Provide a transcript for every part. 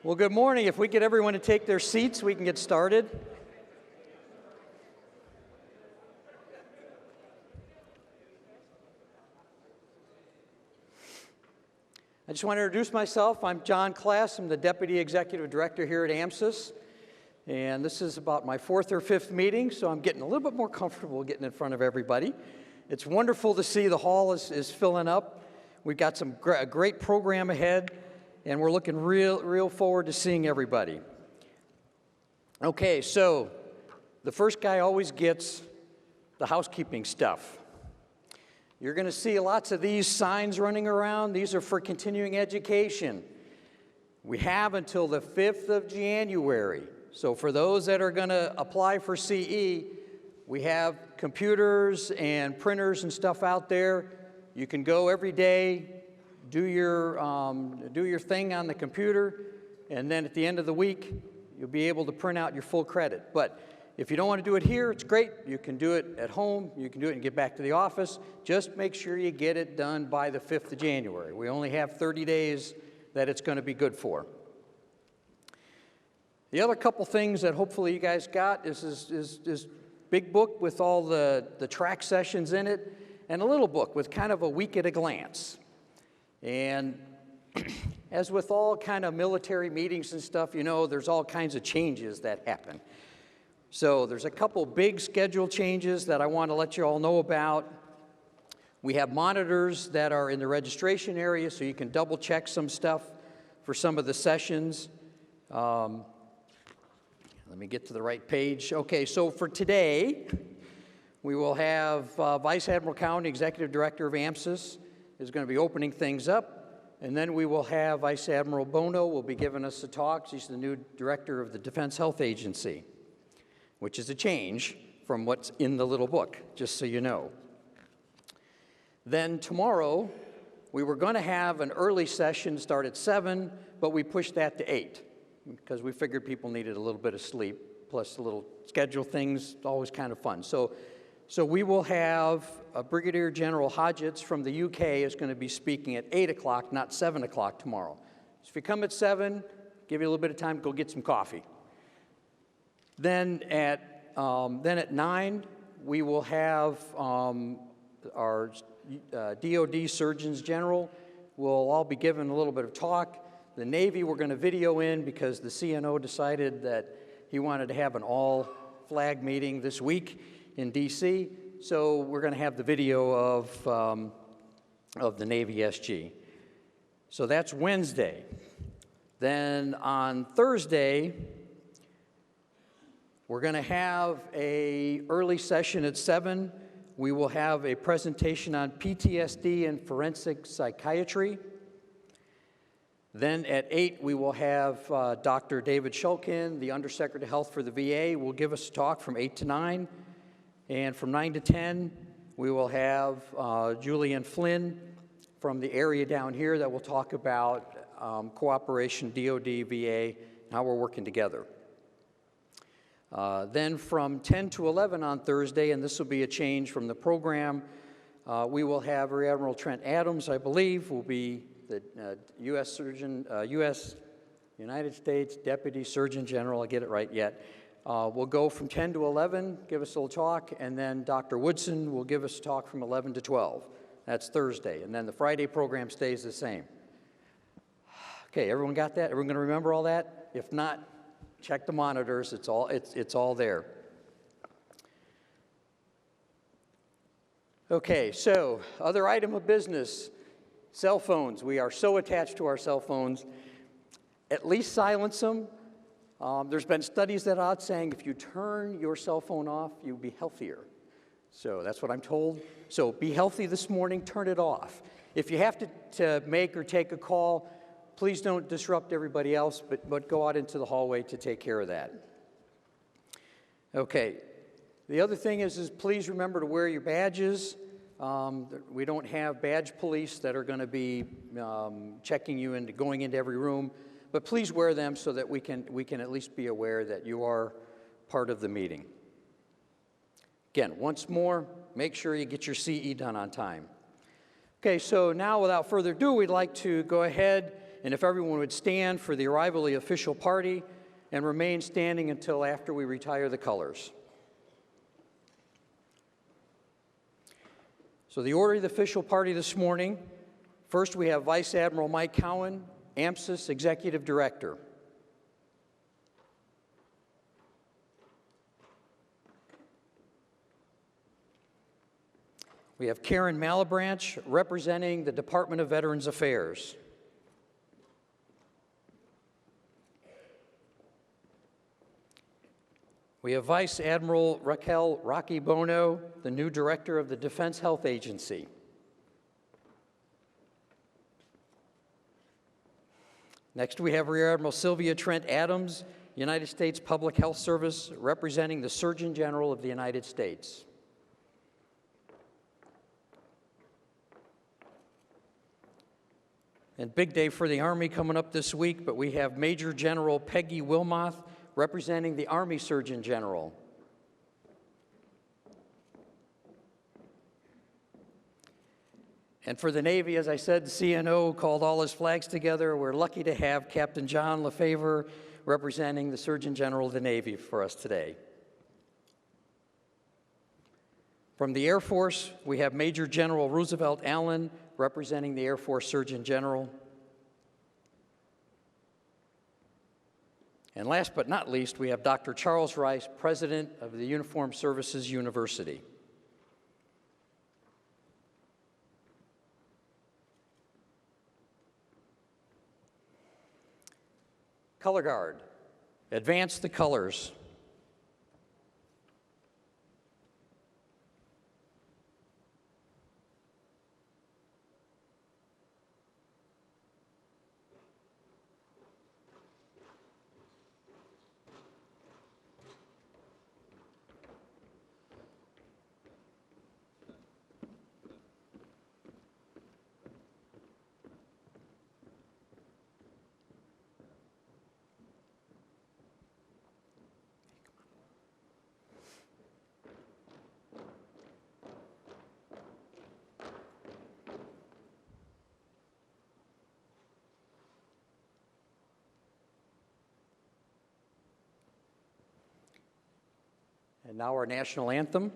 Well, good morning. If we get everyone to take their seats, we can get started. I just want to introduce myself. I'm John Klass. I'm the Deputy Executive Director here at AMSUS. And this is about my fourth or fifth meeting, so I'm getting a little bit more comfortable getting in front of everybody. It's wonderful to see the hall is filling up. We've got a great program ahead, and we're looking real forward to seeing everybody. Okay, so the first guy always gets the housekeeping stuff. You're going to see lots of these signs running around. These are for continuing education. We have until the 5th of January. So for those that are going to apply for CE, we have computers and printers and stuff out there. You can go every day, do your thing on the computer, and then at the end of the week, you'll be able to print out your full credit. But if you don't want to do it here, it's great. You can do it at home. You can do it and get back to the office. Just make sure you get it done by the 5th of January. We only have 30 days that it's going to be good for. The other couple things that hopefully you guys got is this big book with all the track sessions in it, and a little book with kind of a week at a glance. And as with all kind of military meetings and stuff, you know, there's all kinds of changes that happen. So there's a couple big schedule changes that I want to let you all know about. We have monitors that are in the registration area, so you can double check some stuff for some of the sessions. Let me get to the right page. Okay, so for today, we will have Vice Admiral County, Executive Director of AMSUS, is going to be opening things up. And then we will have Vice Admiral Bono will be giving us a talk. She's the new Director of the Defense Health Agency, which is a change from what's in the little book, just so you know. Then tomorrow, we were going to have an early session start at 7, but we pushed that to 8 because we figured people needed a little bit of sleep, plus a little schedule things, always kind of fun. So we will have Brigadier General Hodgetts from the UK is going to be speaking at 8 o'clock, not 7 o'clock tomorrow. So if you come at 7, give you a little bit of time to go get some coffee. Then at 9, we will have our DOD Surgeons General will all be given a little bit of talk. The Navy we're going to video in because the CNO decided that he wanted to have an all-flag meeting this week in D.C., so we're going to have the video of the Navy SG. So that's Wednesday. Then on Thursday, we're going to have an early session at 7. We will have a presentation on PTSD and forensic psychiatry. Then at 8, we will have Dr. David Shulkin, the Undersecretary of Health for the VA, will give us a talk from 8 to 9. And from 9 to 10, we will have Julian Flynn from the area down here that will talk about cooperation, DOD, VA, and how we're working together. Then from 10 to 11 on Thursday, and this will be a change from the program, we will have Rear Admiral Trent Adams, I believe, will be the United States Deputy Surgeon General, I'll get it right yet. We'll go from 10 to 11, give us a little talk, and then Dr. Woodson will give us a talk from 11 to 12. That's Thursday, and then the Friday program stays the same. Okay, everyone got that? Everyone gonna remember all that? If not, check the monitors, it's all there. Okay, so other item of business, cell phones. We are so attached to our cell phones. At least silence them. There's been studies that are out saying if you turn your cell phone off, you'll be healthier. So that's what I'm told. So be healthy this morning, turn it off. If you have to make or take a call, please don't disrupt everybody else, but go out into the hallway to take care of that. Okay, the other thing is please remember to wear your badges. We don't have badge police that are going to be checking you and going into every room, but please wear them so that we can at least be aware that you are part of the meeting. Again, once more, make sure you get your CE done on time. Okay, so now without further ado, we'd like to go ahead And if everyone would stand for the arrival of the official party and remain standing until after we retire the colors. So the order of the official party this morning, first we have Vice Admiral Mike Cowan, AMSUS Executive Director. We have Karen Malebranche representing the Department of Veterans Affairs. We have Vice Admiral Raquel Bono, the new Director of the Defense Health Agency. Next, we have Rear Admiral Sylvia Trent Adams, United States Public Health Service, representing the Surgeon General of the United States. And big day for the Army coming up this week, but we have Major General Peggy Wilmoth, representing the Army Surgeon General. And for the Navy, as I said, the CNO called all his flags together. We're lucky to have Captain John Lefevre representing the Surgeon General of the Navy for us today. From the Air Force, we have Major General Roosevelt Allen representing the Air Force Surgeon General. And last but not least, we have Dr. Charles Rice, President of the Uniformed Services University. Color Guard, advance the colors. And now our national anthem.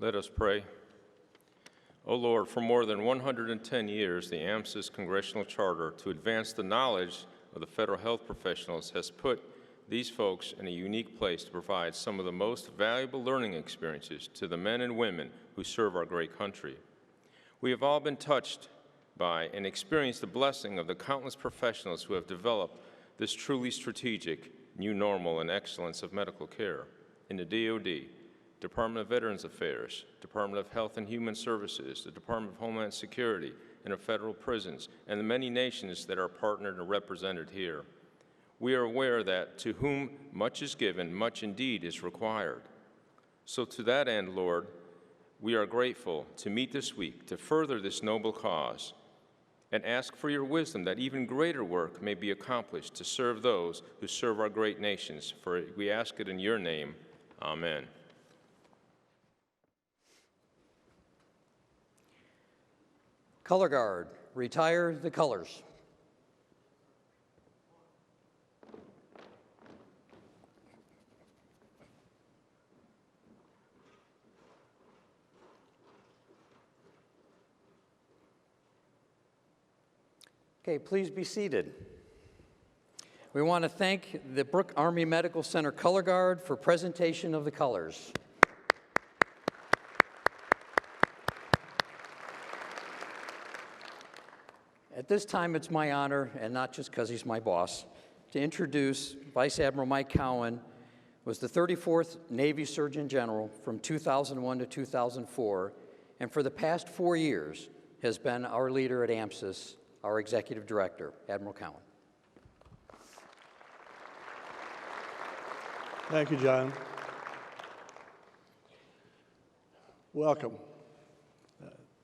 Let us pray. O Lord, for more than 110 years, the AMSUS Congressional Charter to advance the knowledge of the federal health professionals has put these folks in a unique place to provide some of the most valuable learning experiences to the men and women who serve our great country. We have all been touched by and experienced the blessing of the countless professionals who have developed this truly strategic new normal and excellence of medical care in the DoD, Department of Veterans Affairs, Department of Health and Human Services, the Department of Homeland Security, and the federal prisons, and the many nations that are partnered and represented here. We are aware that to whom much is given, much indeed is required. So to that end, Lord, we are grateful to meet this week to further this noble cause and ask for your wisdom that even greater work may be accomplished to serve those who serve our great nations. For we ask it in your name. Amen. Color Guard, retire the colors. Okay, please be seated. We want to thank the Brooke Army Medical Center Color Guard for presentation of the colors. At this time, it's my honor, and not just because he's my boss, to introduce Vice Admiral Mike Cowan, was the 34th Navy Surgeon General from 2001 to 2004, and for the past 4 years has been our leader at AMSUS, our Executive Director, Admiral Cowan. Thank you, John. Welcome.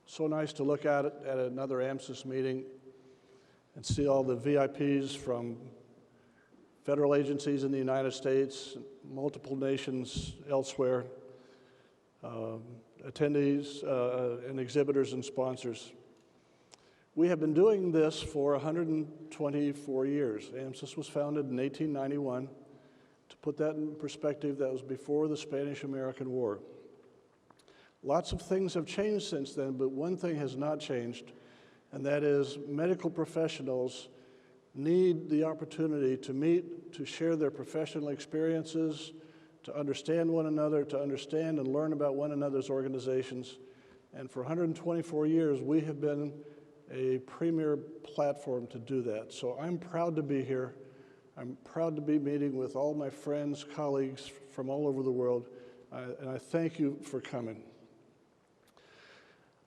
So nice to look at it at another AMSUS meeting and see all the VIPs from federal agencies in the United States, multiple nations elsewhere, attendees and exhibitors and sponsors. We have been doing this for 124 years. AMSUS was founded in 1891. To put that in perspective, that was before the Spanish-American War. Lots of things have changed since then, but one thing has not changed, and that is medical professionals need the opportunity to meet, to share their professional experiences, to understand one another, to understand and learn about one another's organizations. And for 124 years, we have been a premier platform to do that. So I'm proud to be here. I'm proud to be meeting with all my friends, colleagues from all over the world, and I thank you for coming.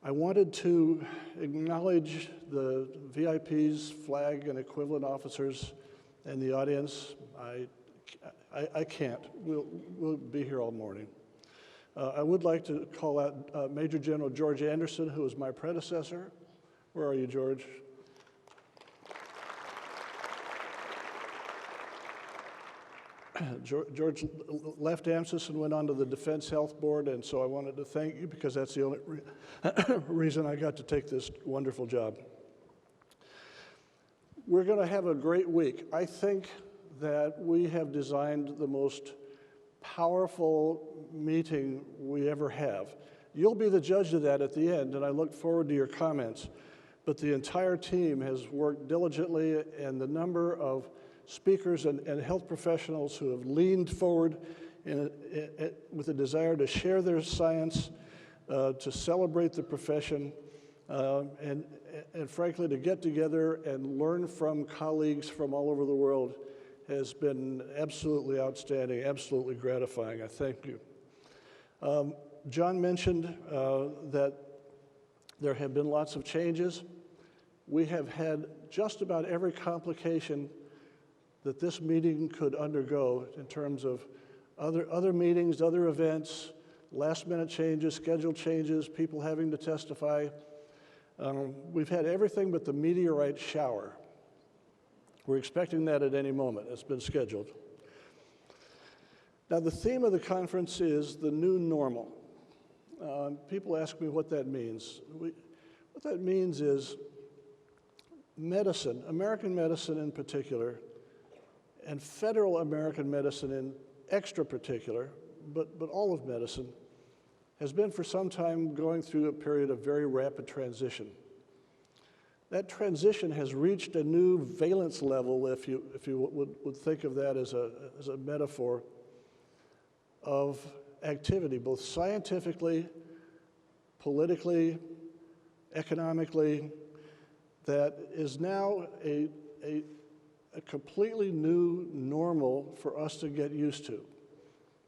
I wanted to acknowledge the VIPs, flag and equivalent officers, and the audience. I can't. We'll be here all morning. I would like to call out Major General George Anderson, who was my predecessor. Where are you, George? George left AMSUS and went on to the Defense Health Board, and so I wanted to thank you because that's the only reason I got to take this wonderful job. We're going to have a great week. I think that we have designed the most powerful meeting we ever have. You'll be the judge of that at the end, and I look forward to your comments. But the entire team has worked diligently, and the number of speakers and health professionals who have leaned forward with a desire to share their science, to celebrate the profession, and frankly, to get together and learn from colleagues from all over the world has been absolutely outstanding, absolutely gratifying. I thank you. John mentioned that there have been lots of changes. We have had just about every complication that this meeting could undergo in terms of other meetings, other events, last-minute changes, schedule changes, people having to testify. We've had everything but the meteorite shower. We're expecting that at any moment. It's been scheduled. Now, the theme of the conference is the new normal. People ask me what that means. What that means is medicine, American medicine in particular, and federal American medicine in extra particular, but all of medicine, has been for some time going through a period of very rapid transition. That transition has reached a new valence level, if you would think of that as a metaphor, of activity, both scientifically, politically, economically, that is now a completely new normal for us to get used to.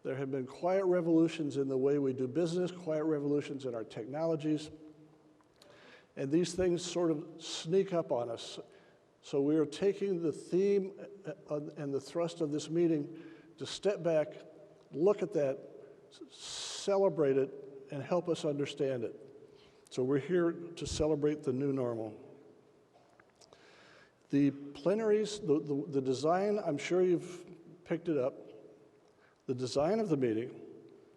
There have been quiet revolutions in the way we do business, quiet revolutions in our technologies, and these things sort of sneak up on us. So we are taking the theme and the thrust of this meeting to step back, look at that, celebrate it, and help us understand it. So we're here to celebrate the new normal. The plenaries, the design, I'm sure you've picked it up. The design of the meeting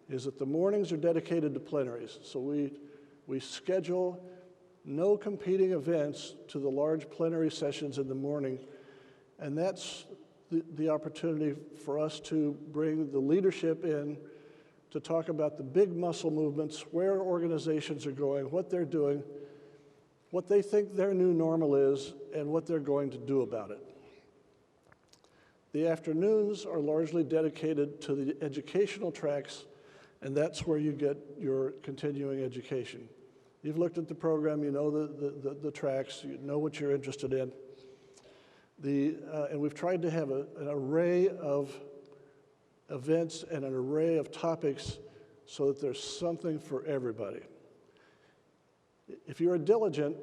is that the mornings are dedicated to plenaries. So we schedule no competing events to the large plenary sessions in the morning, and that's the opportunity for us to bring the leadership in to talk about the big muscle movements, where organizations are going, what they're doing, what they think their new normal is, and what they're going to do about it. The afternoons are largely dedicated to the educational tracks, and that's where you get your continuing education. You've looked at the program, you know the tracks, you know what you're interested in. And we've tried to have an array of events and an array of topics so that there's something for everybody. If you're diligent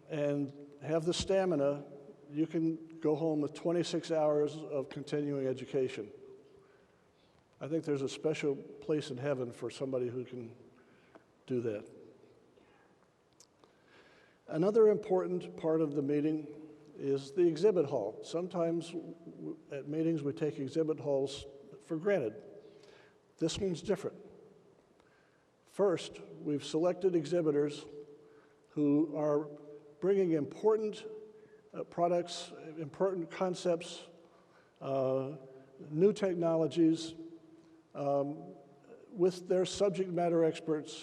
and have the stamina, you can go home with 26 hours of continuing education. I think there's a special place in heaven for somebody who can do that. Another important part of the meeting is the exhibit hall. Sometimes at meetings we take exhibit halls for granted. This one's different. First, we've selected exhibitors who are bringing important products, important concepts, new technologies with their subject matter experts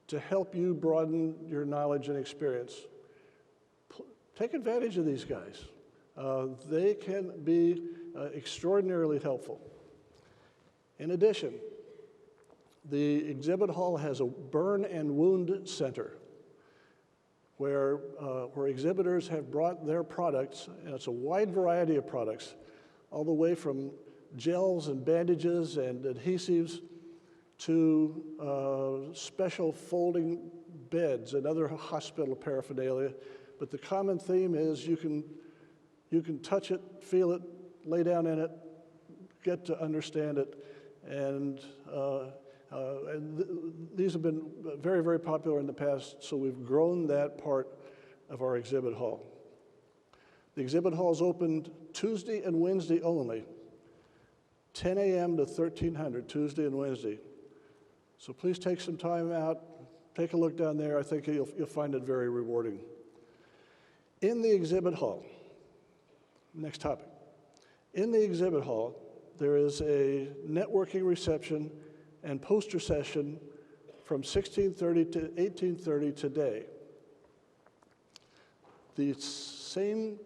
to help you broaden your knowledge and experience. Take advantage of these guys. They can be extraordinarily helpful. In addition, the exhibit hall has a burn and wound center where exhibitors have brought their products, and it's a wide variety of products, all the way from gels and bandages and adhesives to special folding beds and other hospital paraphernalia. But the common theme is you can touch it, feel it, lay down in it, get to understand it, and these have been very, very popular in the past, so we've grown that part of our exhibit hall. The exhibit hall is opened Tuesday and Wednesday only, 10 a.m. to 1300, Tuesday and Wednesday. So please take some time out, take a look down there. I think you'll find it very rewarding. In the exhibit hall, next topic. In the exhibit hall, there is a networking reception and poster session from 16:30 to 18:30 today. The same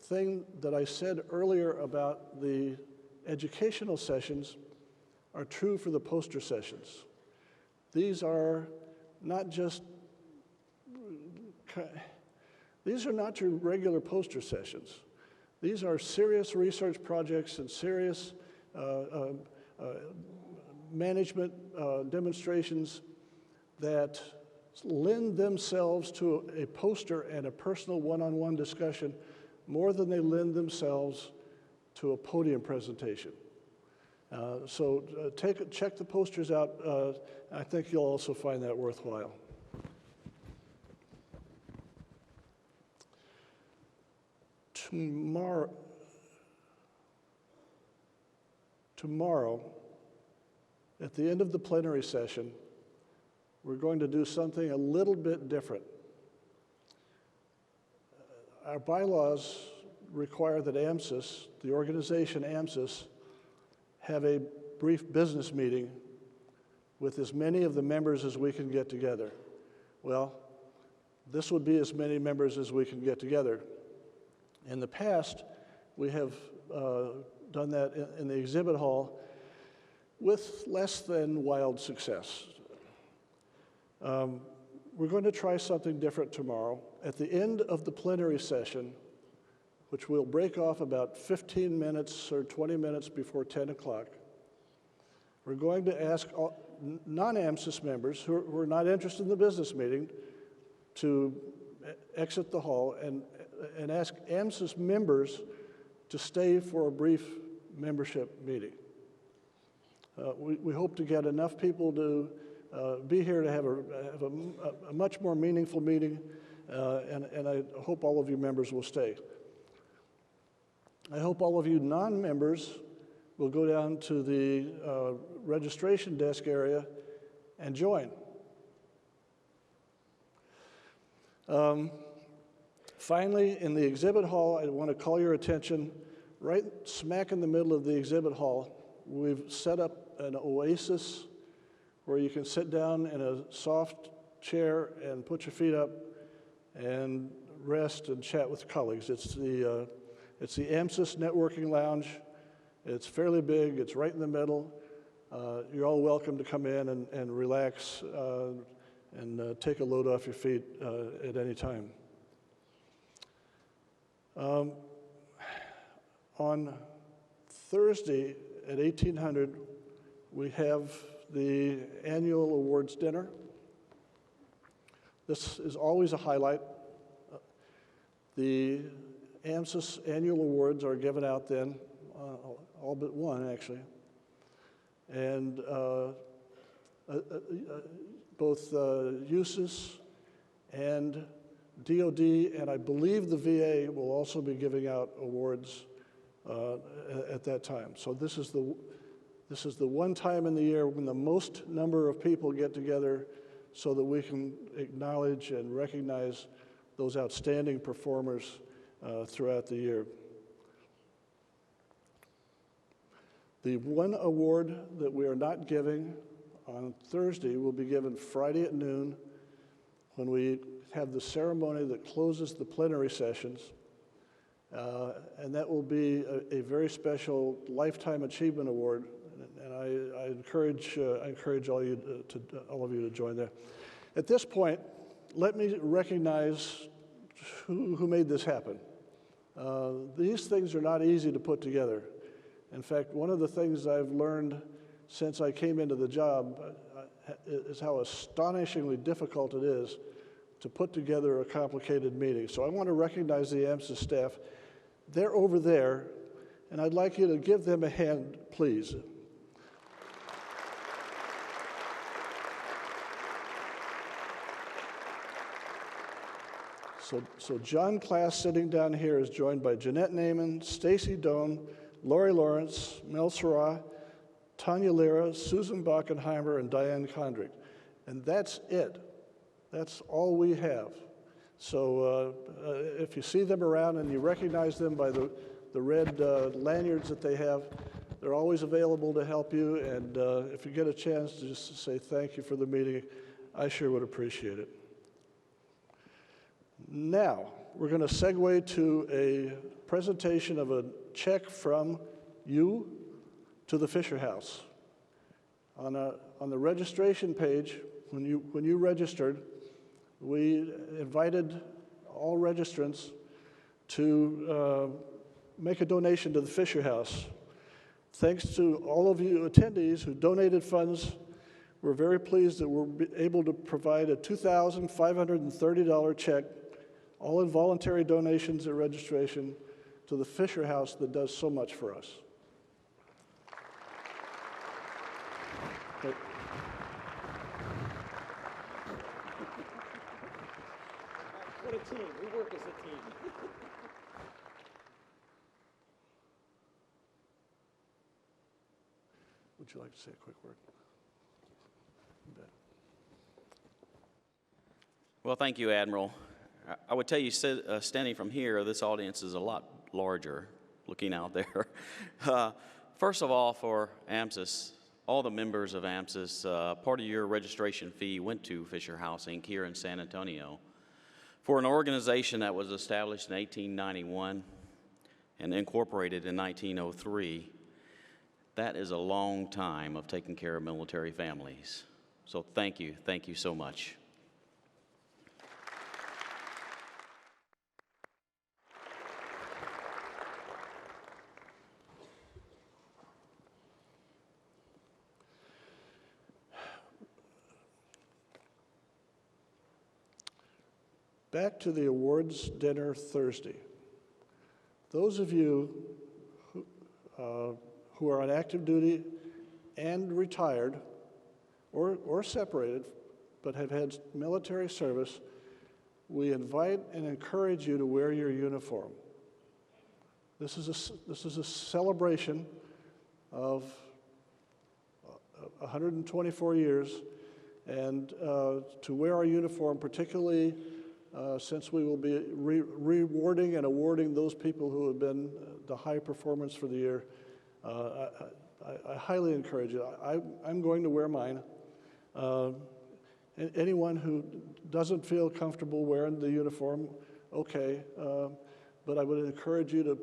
thing that I said earlier about the educational sessions are true for the poster sessions. These are not your regular poster sessions. These are serious research projects and serious management demonstrations that lend themselves to a poster and a personal one-on-one discussion more than they lend themselves to a podium presentation. So check the posters out. I think you'll also find that worthwhile. Tomorrow, at the end of the plenary session, we're going to do something a little bit different. Our bylaws require that AMSUS, the organization AMSUS, have a brief business meeting with as many of the members as we can get together. Well, this would be as many members as we can get together. In the past, we have done that in the exhibit hall with less than wild success. We're going to try something different tomorrow. At the end of the plenary session, which we'll break off about 15 minutes or 20 minutes before 10 o'clock, we're going to ask non-AMSUS members who are not interested in the business meeting to exit the hall and ask AMSUS members to stay for a brief membership meeting. We hope to get enough people to be here to have a much more meaningful meeting, and I hope all of you members will stay. I hope all of you non-members will go down to the registration desk area and join. Finally, in the exhibit hall, I want to call your attention, right smack in the middle of the exhibit hall, we've set up an oasis where you can sit down in a soft chair and put your feet up and rest and chat with colleagues. It's the AMSUS Networking Lounge. It's fairly big. It's right in the middle. You're all welcome to come in and relax and take a load off your feet at any time. On Thursday at 1800, we have the annual awards dinner. This is always a highlight. The AMSUS annual awards are given out then, all but one actually. And both USUS and DOD, and I believe the VA will also be giving out awards at that time. So this is the one time in the year when the most number of people get together so that we can acknowledge and recognize those outstanding performers throughout the year. The one award that we are not giving on Thursday will be given Friday at noon when we have the ceremony that closes the plenary sessions. And that will be a very special Lifetime Achievement Award. And I encourage all of you to join there. At this point, let me recognize who made this happen. These things are not easy to put together. In fact, one of the things I've learned since I came into the job is how astonishingly difficult it is to put together a complicated meeting. So I want to recognize the AMSUS staff. They're over there, and I'd like you to give them a hand, please. So John Class, sitting down here, is joined by Jeanette Naiman, Stacy Doan, Lori Lawrence, Mel Sarah, Tanya Lira, Susan Bockenheimer, and Diane Condrick. And that's it. That's all we have. So if you see them around and you recognize them by the red lanyards that they have, they're always available to help you. And if you get a chance to just say thank you for the meeting, I sure would appreciate it. Now, we're going to segue to a presentation of a check from you to the Fisher House. On the registration page, when you registered, we invited all registrants to make a donation to the Fisher House. Thanks to all of you attendees who donated funds, we're very pleased that we're able to provide a $2,530 check, all in voluntary donations at registration, to the Fisher House that does so much for us. What a team. We work as a team. Would you like to say a quick word? You bet. Well, thank you, Admiral. I would tell you, standing from here, this audience is a lot larger looking out there. First of all, for AMSUS, all the members of AMSUS, part of your registration fee went to Fisher House, Inc. here in San Antonio. For an organization that was established in 1891 and incorporated in 1903, that is a long time of taking care of military families. So thank you so much. Back to the awards dinner Thursday. Those of you who are on active duty and retired or separated but have had military service, we invite and encourage you to wear your uniform. This is a celebration of 124 years, and to wear our uniform, particularly since we will be rewarding and awarding those people who have been the high performance for the year. I highly encourage it. I'm going to wear mine. Anyone who doesn't feel comfortable wearing the uniform, okay, but I would encourage you to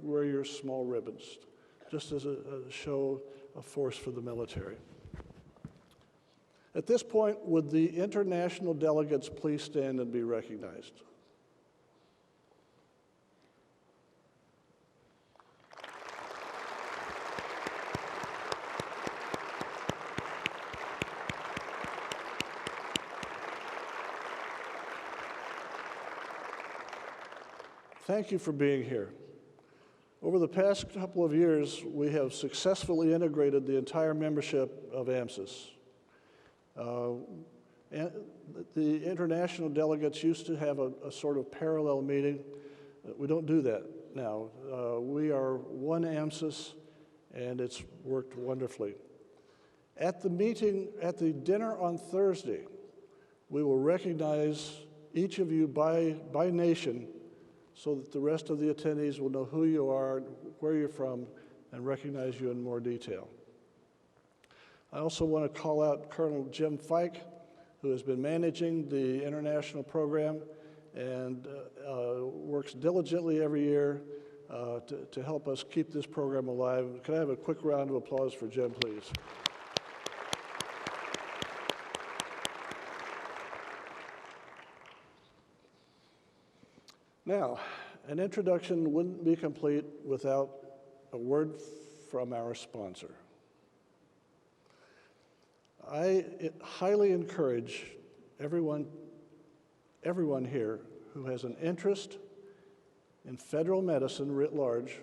wear your small ribbons, just as a show of force for the military. At this point, would the international delegates please stand and be recognized? Thank you for being here. Over the past couple of years, we have successfully integrated the entire membership of AMSUS. And the international delegates used to have a sort of parallel meeting. We don't do that now. We are one AMSUS, and it's worked wonderfully. At the dinner on Thursday, we will recognize each of you by nation, so that the rest of the attendees will know who you are, where you're from, and recognize you in more detail. I also want to call out Colonel Jim Fike, who has been managing the international program and works diligently every year to help us keep this program alive. Can I have a quick round of applause for Jim, please? Now, an introduction wouldn't be complete without a word from our sponsor. I highly encourage everyone here who has an interest in federal medicine writ large,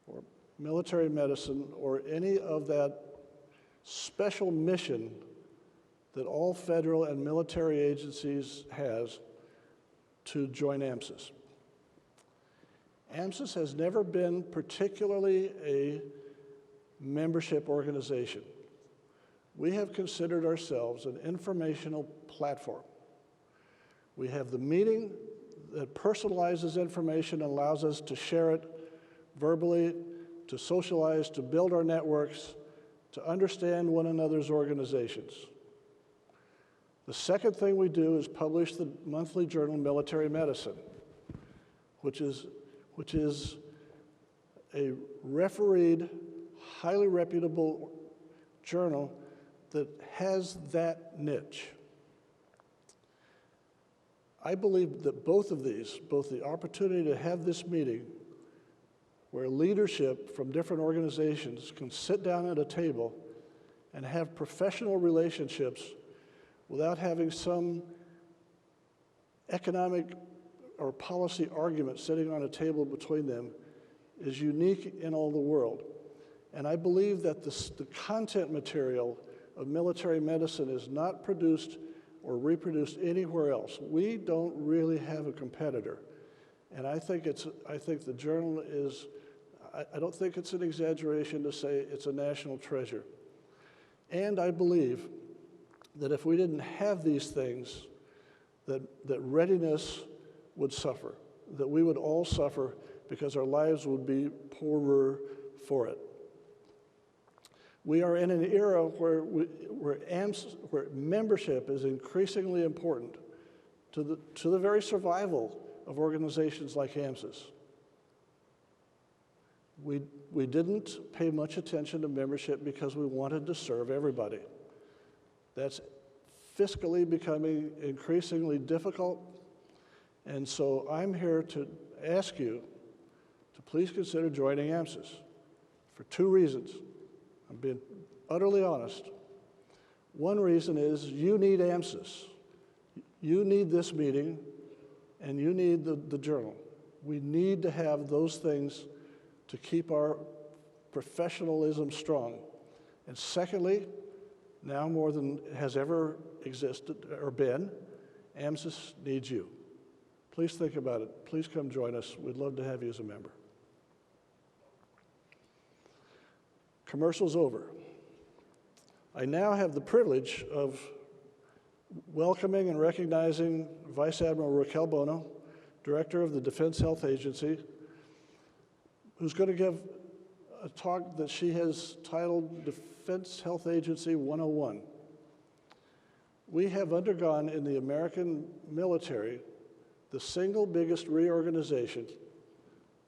or military medicine, or any of that special mission that all federal and military agencies has, to join AMSUS. AMSUS has never been particularly a membership organization. We have considered ourselves an informational platform. We have the meeting that personalizes information and allows us to share it verbally, to socialize, to build our networks, to understand one another's organizations. The second thing we do is publish the monthly journal Military Medicine, which is a refereed, highly reputable journal that has that niche. I believe that both of these, both the opportunity to have this meeting where leadership from different organizations can sit down at a table and have professional relationships without having some economic or policy argument sitting on a table between them, is unique in all the world. And I believe that the content material of military medicine is not produced or reproduced anywhere else. We don't really have a competitor. And I think the journal is, I don't think it's an exaggeration to say it's a national treasure. And I believe that if we didn't have these things, that readiness would suffer, that we would all suffer because our lives would be poorer for it. We are in an era where membership is increasingly important to the very survival of organizations like AMSUS. We didn't pay much attention to membership because we wanted to serve everybody. That's fiscally becoming increasingly difficult, and so I'm here to ask you to please consider joining AMSUS for two reasons. I'm being utterly honest. One reason is you need AMSUS. You need this meeting, and you need the journal. We need to have those things to keep our professionalism strong. And secondly, now more than has ever existed or been, AMSUS needs you. Please please think about it. Please come join us. We'd love to have you as a member. Commercial's over. I now have the privilege of welcoming and recognizing Vice Admiral Raquel Bono, Director of the Defense Health Agency, who's going to give a talk that she has titled Defense Health Agency 101. We have undergone in the American military the single biggest reorganization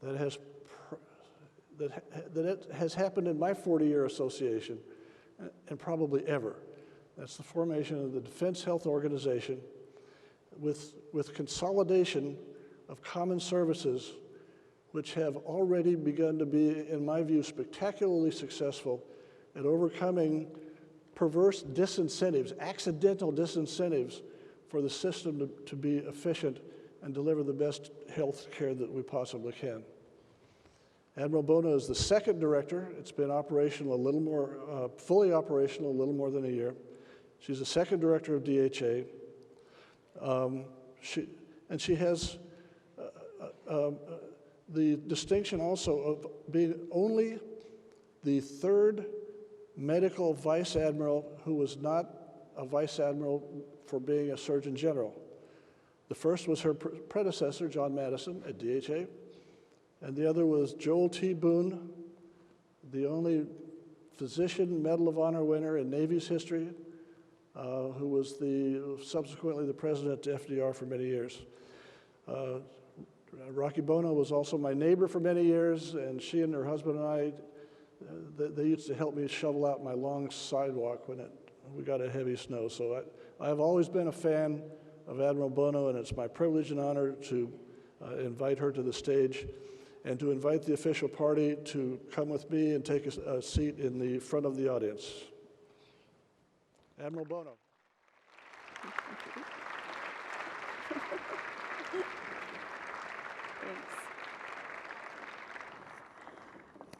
that has happened in my 40-year association, and probably ever. That's the formation of the Defense Health Organization with consolidation of common services, which have already begun to be, in my view, spectacularly successful at overcoming perverse disincentives, accidental disincentives for the system to be efficient and deliver the best health care that we possibly can. Admiral Bono is the second director. It's been operational a little more, fully operational a little more than a year. She's the second director of DHA. She has the distinction also of being only the third medical vice admiral who was not a vice admiral for being a surgeon general. The first was her predecessor, John Madison, at DHA, and the other was Joel T. Boone, the only physician Medal of Honor winner in Navy's history, who was subsequently the president to FDR for many years. Rocky Bono was also my neighbor for many years, and she and her husband and I, they used to help me shovel out my long sidewalk when we got a heavy snow. So I've always been a fan of Admiral Bono, and it's my privilege and honor to invite her to the stage and to invite the official party to come with me and take a seat in the front of the audience. Admiral Bono. Thanks.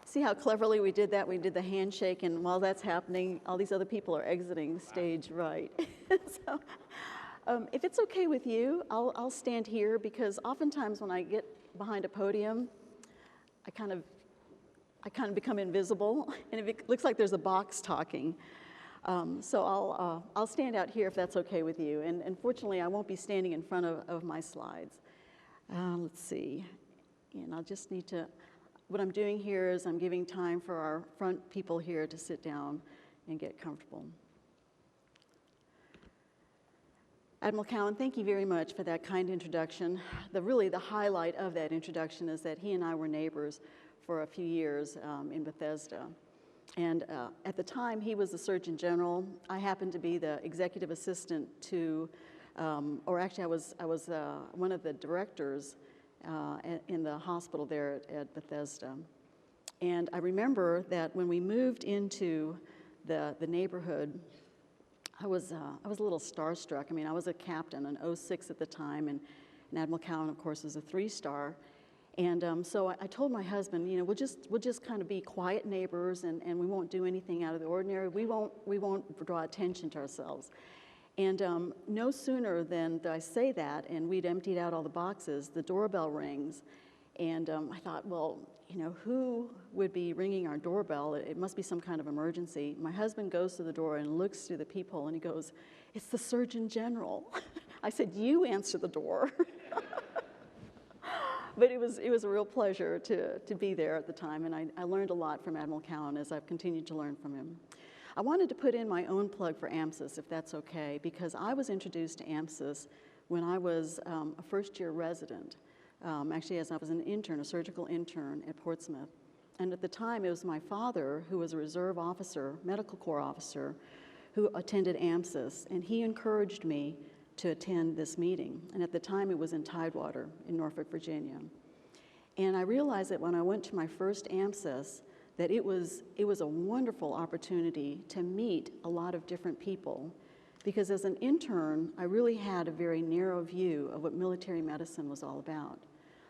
See how cleverly we did that? We did the handshake, and while that's happening, all these other people are exiting stage right. So, if it's okay with you, I'll stand here, because oftentimes when I get behind a podium, I kind of become invisible, and it looks like there's a box talking. So I'll stand out here if that's okay with you. And unfortunately, I won't be standing in front of my slides. Let's see. And I'll just need to, what I'm doing here is I'm giving time for our front people here to sit down and get comfortable. Admiral Cowan, thank you very much for that kind introduction. Really the highlight of that introduction is that he and I were neighbors for a few years in Bethesda. And at the time, he was the Surgeon General. I happened to be the executive assistant to, or actually I was one of the directors in the hospital there at Bethesda. And I remember that when we moved into the neighborhood, I was a little starstruck. I mean, I was a captain, an 06 at the time, and Admiral Cowan, of course, is a 3-star. And so I told my husband, you know, we'll just kind of be quiet neighbors, and we won't do anything out of the ordinary. We won't draw attention to ourselves. And no sooner than I say that, and we'd emptied out all the boxes, the doorbell rings, and I thought, well, you know, who would be ringing our doorbell? It must be some kind of emergency. My husband goes to the door and looks through the peephole, and he goes, "It's the Surgeon General." I said, "You answer the door." But it was a real pleasure to be there at the time, and I learned a lot from Admiral Cowan as I've continued to learn from him. I wanted to put in my own plug for AMSUS, if that's okay, because I was introduced to AMSUS when I was a first-year resident, actually as I was an intern, a surgical intern at Portsmouth. And at the time, it was my father, who was a reserve officer, medical corps officer, who attended AMSUS, and he encouraged me to attend this meeting. And at the time, it was in Tidewater in Norfolk, Virginia. And I realized that when I went to my first AMSUS, that it was a wonderful opportunity to meet a lot of different people, because as an intern, I really had a very narrow view of what military medicine was all about.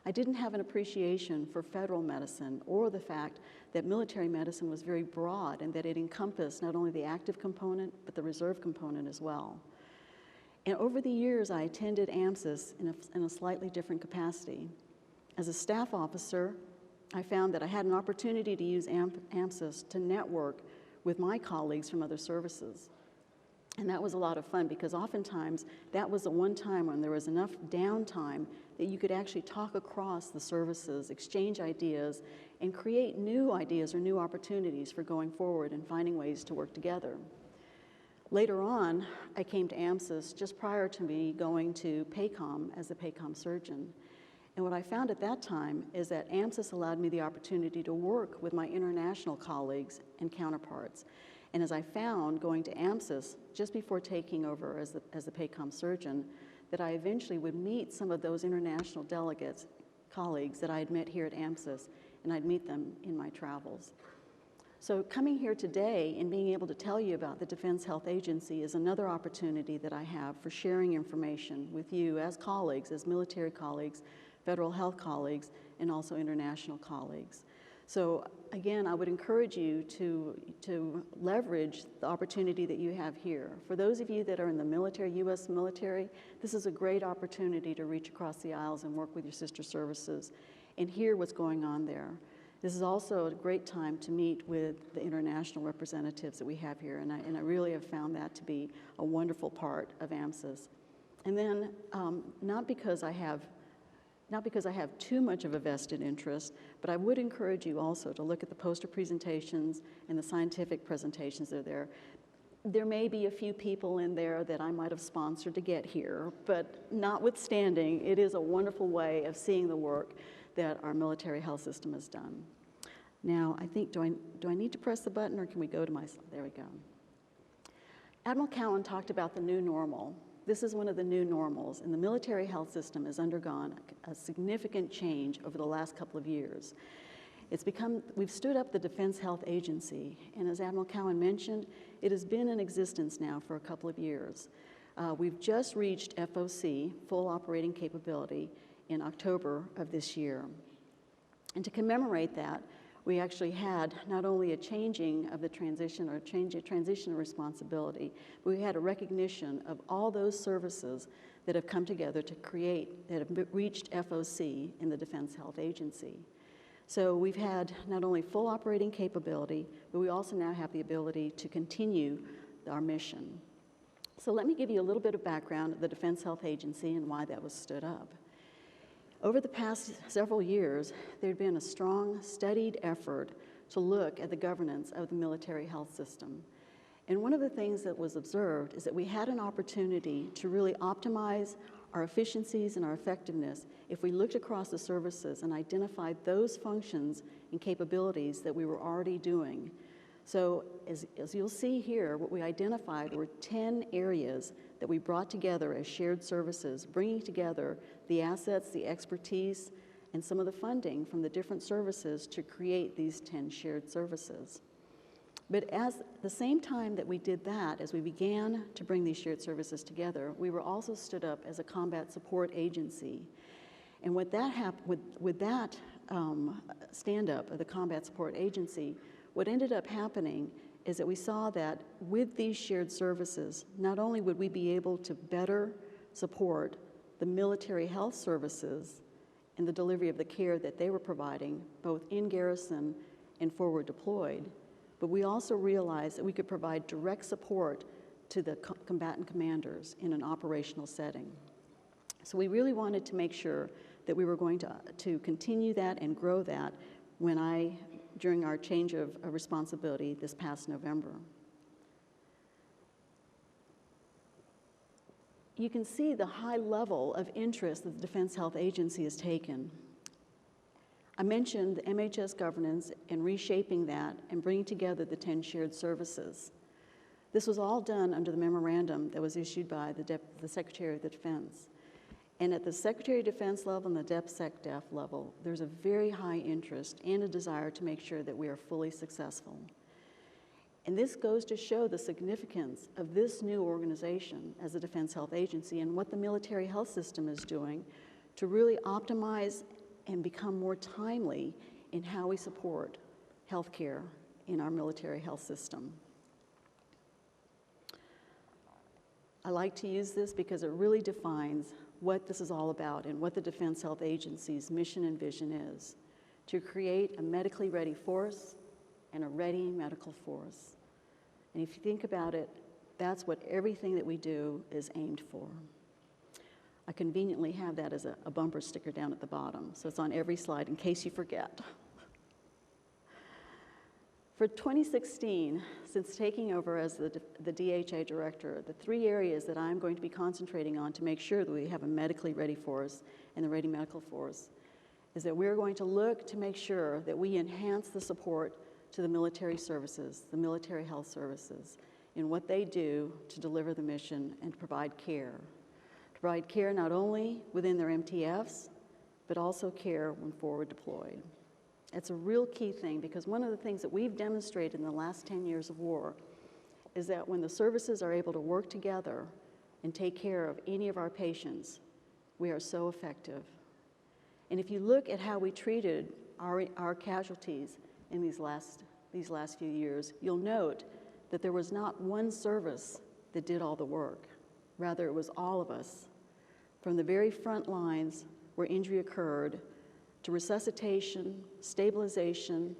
I didn't have an appreciation for federal medicine or the fact that military medicine was very broad and that it encompassed not only the active component, but the reserve component as well. And over the years, I attended AMSUS in a slightly different capacity. As a staff officer, I found that I had an opportunity to use AMSUS to network with my colleagues from other services. And that was a lot of fun because oftentimes that was the one time when there was enough downtime that you could actually talk across the services, exchange ideas, and create new ideas or new opportunities for going forward and finding ways to work together. Later on, I came to AMSUS just prior to me going to PACOM as a PACOM surgeon. And what I found at that time is that AMSUS allowed me the opportunity to work with my international colleagues and counterparts. And as I found going to AMSUS just before taking over as the PACOM surgeon, that I eventually would meet some of those international delegates, colleagues that I had met here at AMSUS, and I'd meet them in my travels. So coming here today and being able to tell you about the Defense Health Agency is another opportunity that I have for sharing information with you as colleagues, as military colleagues, federal health colleagues, and also international colleagues. So again, I would encourage you to leverage the opportunity that you have here. For those of you that are in the military, U.S. military, this is a great opportunity to reach across the aisles and work with your sister services and hear what's going on there. This is also a great time to meet with the international representatives that we have here, and I really have found that to be a wonderful part of AMSUS. And then, not because I have too much of a vested interest, but I would encourage you also to look at the poster presentations and the scientific presentations that are there. There may be a few people in there that I might have sponsored to get here, but notwithstanding, it is a wonderful way of seeing the work that our military health system has done. Now, I think, do I need to press the button, or can we go to my, there we go. Admiral Cowan talked about the new normal. This is one of the new normals, and the military health system has undergone a significant change over the last couple of years. We've stood up the Defense Health Agency, and as Admiral Cowan mentioned, it has been in existence now for a couple of years. We've just reached FOC, full operating capability, in October of this year. And to commemorate that, we actually had not only a changing of the transition or a transition of responsibility, but we had a recognition of all those services that have come together to create, that have reached FOC in the Defense Health Agency. So we've had not only full operating capability, but we also now have the ability to continue our mission. So let me give you a little bit of background of the Defense Health Agency and why that was stood up. Over the past several years, there had been a strong, studied effort to look at the governance of the military health system. And one of the things that was observed is that we had an opportunity to really optimize our efficiencies and our effectiveness if we looked across the services and identified those functions and capabilities that we were already doing. So as you'll see here, what we identified were 10 areas that we brought together as shared services, bringing together the assets, the expertise, and some of the funding from the different services to create these 10 shared services. But at the same time that we did that, as we began to bring these shared services together, we were also stood up as a combat support agency. And with that stand-up of the combat support agency, what ended up happening is that we saw that with these shared services, not only would we be able to better support the military health services and the delivery of the care that they were providing, both in garrison and forward deployed, but we also realized that we could provide direct support to the combatant commanders in an operational setting. So we really wanted to make sure that we were going to continue that and grow that during our change of responsibility this past November. You can see the high level of interest that the Defense Health Agency has taken. I mentioned the MHS governance and reshaping that and bringing together the 10 shared services. This was all done under the memorandum that was issued by the Secretary of the Defense. And at the Secretary of Defense level and the DepSecDef level, there's a very high interest and a desire to make sure that we are fully successful. And this goes to show the significance of this new organization as a Defense Health Agency and what the military health system is doing to really optimize and become more timely in how we support healthcare in our military health system. I like to use this because it really defines what this is all about and what the Defense Health Agency's mission and vision is: to create a medically ready force and a ready medical force. And if you think about it, that's what everything that we do is aimed for. I conveniently have that as a bumper sticker down at the bottom, so it's on every slide in case you forget. For 2016, since taking over as the DHA director, the 3 areas that I'm going to be concentrating on to make sure that we have a medically ready force and the ready medical force is that we're going to look to make sure that we enhance the support to the military services, the military health services, in what they do to deliver the mission and to provide care. To provide care not only within their MTFs, but also care when forward deployed. It's a real key thing, because one of the things that we've demonstrated in the last 10 years of war is that when the services are able to work together and take care of any of our patients, we are so effective. And if you look at how we treated our casualties in these last few years, you'll note that there was not one service that did all the work. Rather, it was all of us, from the very front lines where injury occurred, to resuscitation, stabilization,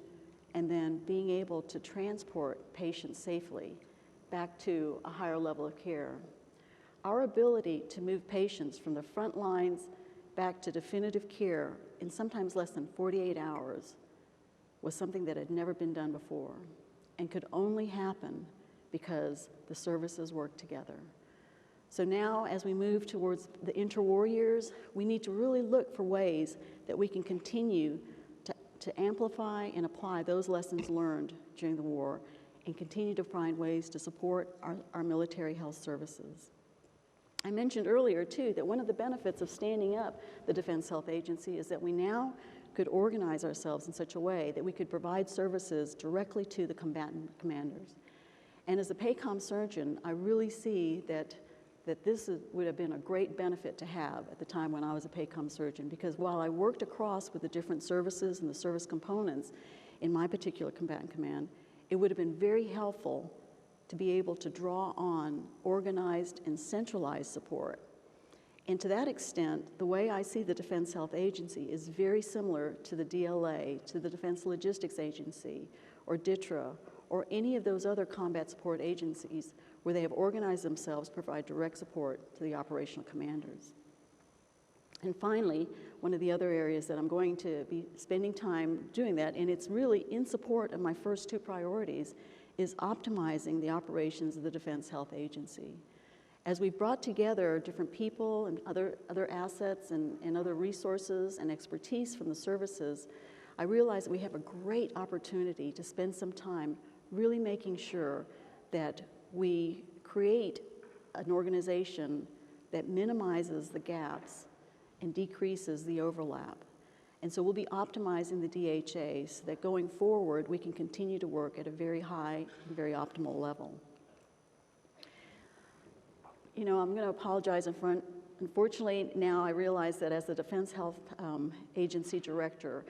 and then being able to transport patients safely back to a higher level of care. Our ability to move patients from the front lines back to definitive care in sometimes less than 48 hours was something that had never been done before and could only happen because the services worked together. So now, as we move towards the interwar years, we need to really look for ways that we can continue to amplify and apply those lessons learned during the war and continue to find ways to support our military health services. I mentioned earlier, too, that one of the benefits of standing up the Defense Health Agency is that we now could organize ourselves in such a way that we could provide services directly to the combatant commanders. And as a PACOM surgeon, I really see that this would have been a great benefit to have at the time when I was a PACOM surgeon, because while I worked across with the different services and the service components in my particular combatant command, it would have been very helpful to be able to draw on organized and centralized support. And to that extent, the way I see the Defense Health Agency is very similar to the DLA, to the Defense Logistics Agency, or DTRA, or any of those other combat support agencies where they have organized themselves to provide direct support to the operational commanders. And finally, one of the other areas that I'm going to be spending time doing that, and it's really in support of my first 2 priorities, is optimizing the operations of the Defense Health Agency. As we've brought together different people and other assets and other resources and expertise from the services, I realize that we have a great opportunity to spend some time really making sure that we create an organization that minimizes the gaps and decreases the overlap. And so we'll be optimizing the DHA so that going forward, we can continue to work at a very high and very optimal level. You know, I'm going to apologize in front. Unfortunately, now I realize that as the Defense Health Agency Director,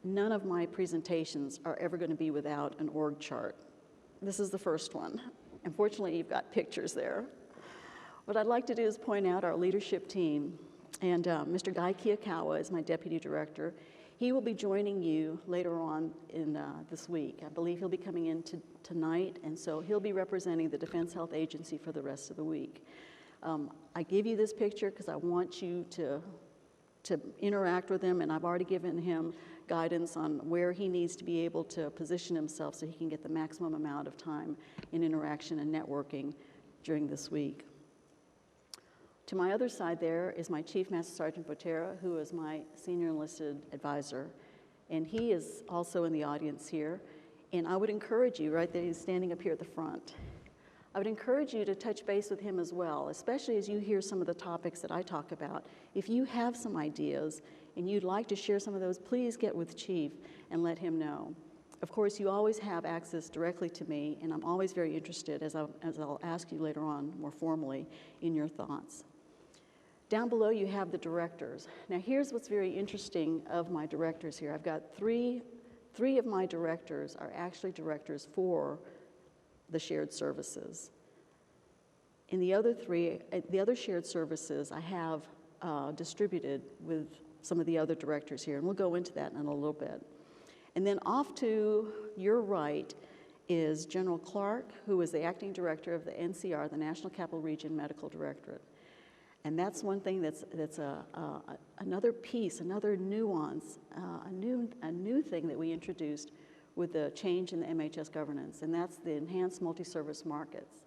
none of my presentations are ever going to be without an org chart. This is the first one. Unfortunately, you've got pictures there. What I'd like to do is point out our leadership team. And Mr. Guy Kiyakawa is my Deputy Director. He will be joining you later on in this week. I believe he'll be coming in tonight, and so he'll be representing the Defense Health Agency for the rest of the week. I give you this picture because I want you to interact with him, and I've already given him guidance on where he needs to be able to position himself so he can get the maximum amount of time in interaction and networking during this week. To my other side there is my Chief Master Sergeant Botera, who is my senior enlisted advisor, and he is also in the audience here. And I would encourage you, right there, he's standing up here at the front. I would encourage you to touch base with him as well, especially as you hear some of the topics that I talk about. If you have some ideas and you'd like to share some of those, please get with Chief and let him know. Of course, you always have access directly to me, and I'm always very interested, as I'll ask you later on more formally, in your thoughts. Down below, you have the directors. Now, here's what's very interesting of my directors here. I've got three of my directors are actually directors for the shared services. In the other three, the other shared services I have distributed with some of the other directors here, and we'll go into that in a little bit. And then off to your right is General Clark, who is the acting director of the NCR, the National Capital Region Medical Directorate. And that's one thing that's another piece, another nuance, a new thing that we introduced with the change in the MHS governance, and that's the enhanced multi-service markets.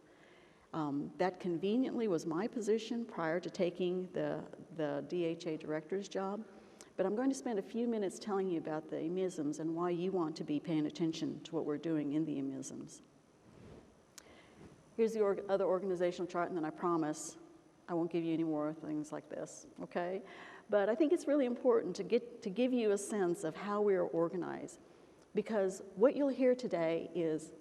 That conveniently was my position prior to taking the DHA director's job, but I'm going to spend a few minutes telling you about the EMISMs and why you want to be paying attention to what we're doing in the EMISMs. Here's the other organizational chart, and then I promise I won't give you any more things like this, okay? But I think it's really important to give you a sense of how we are organized, because what you'll hear today is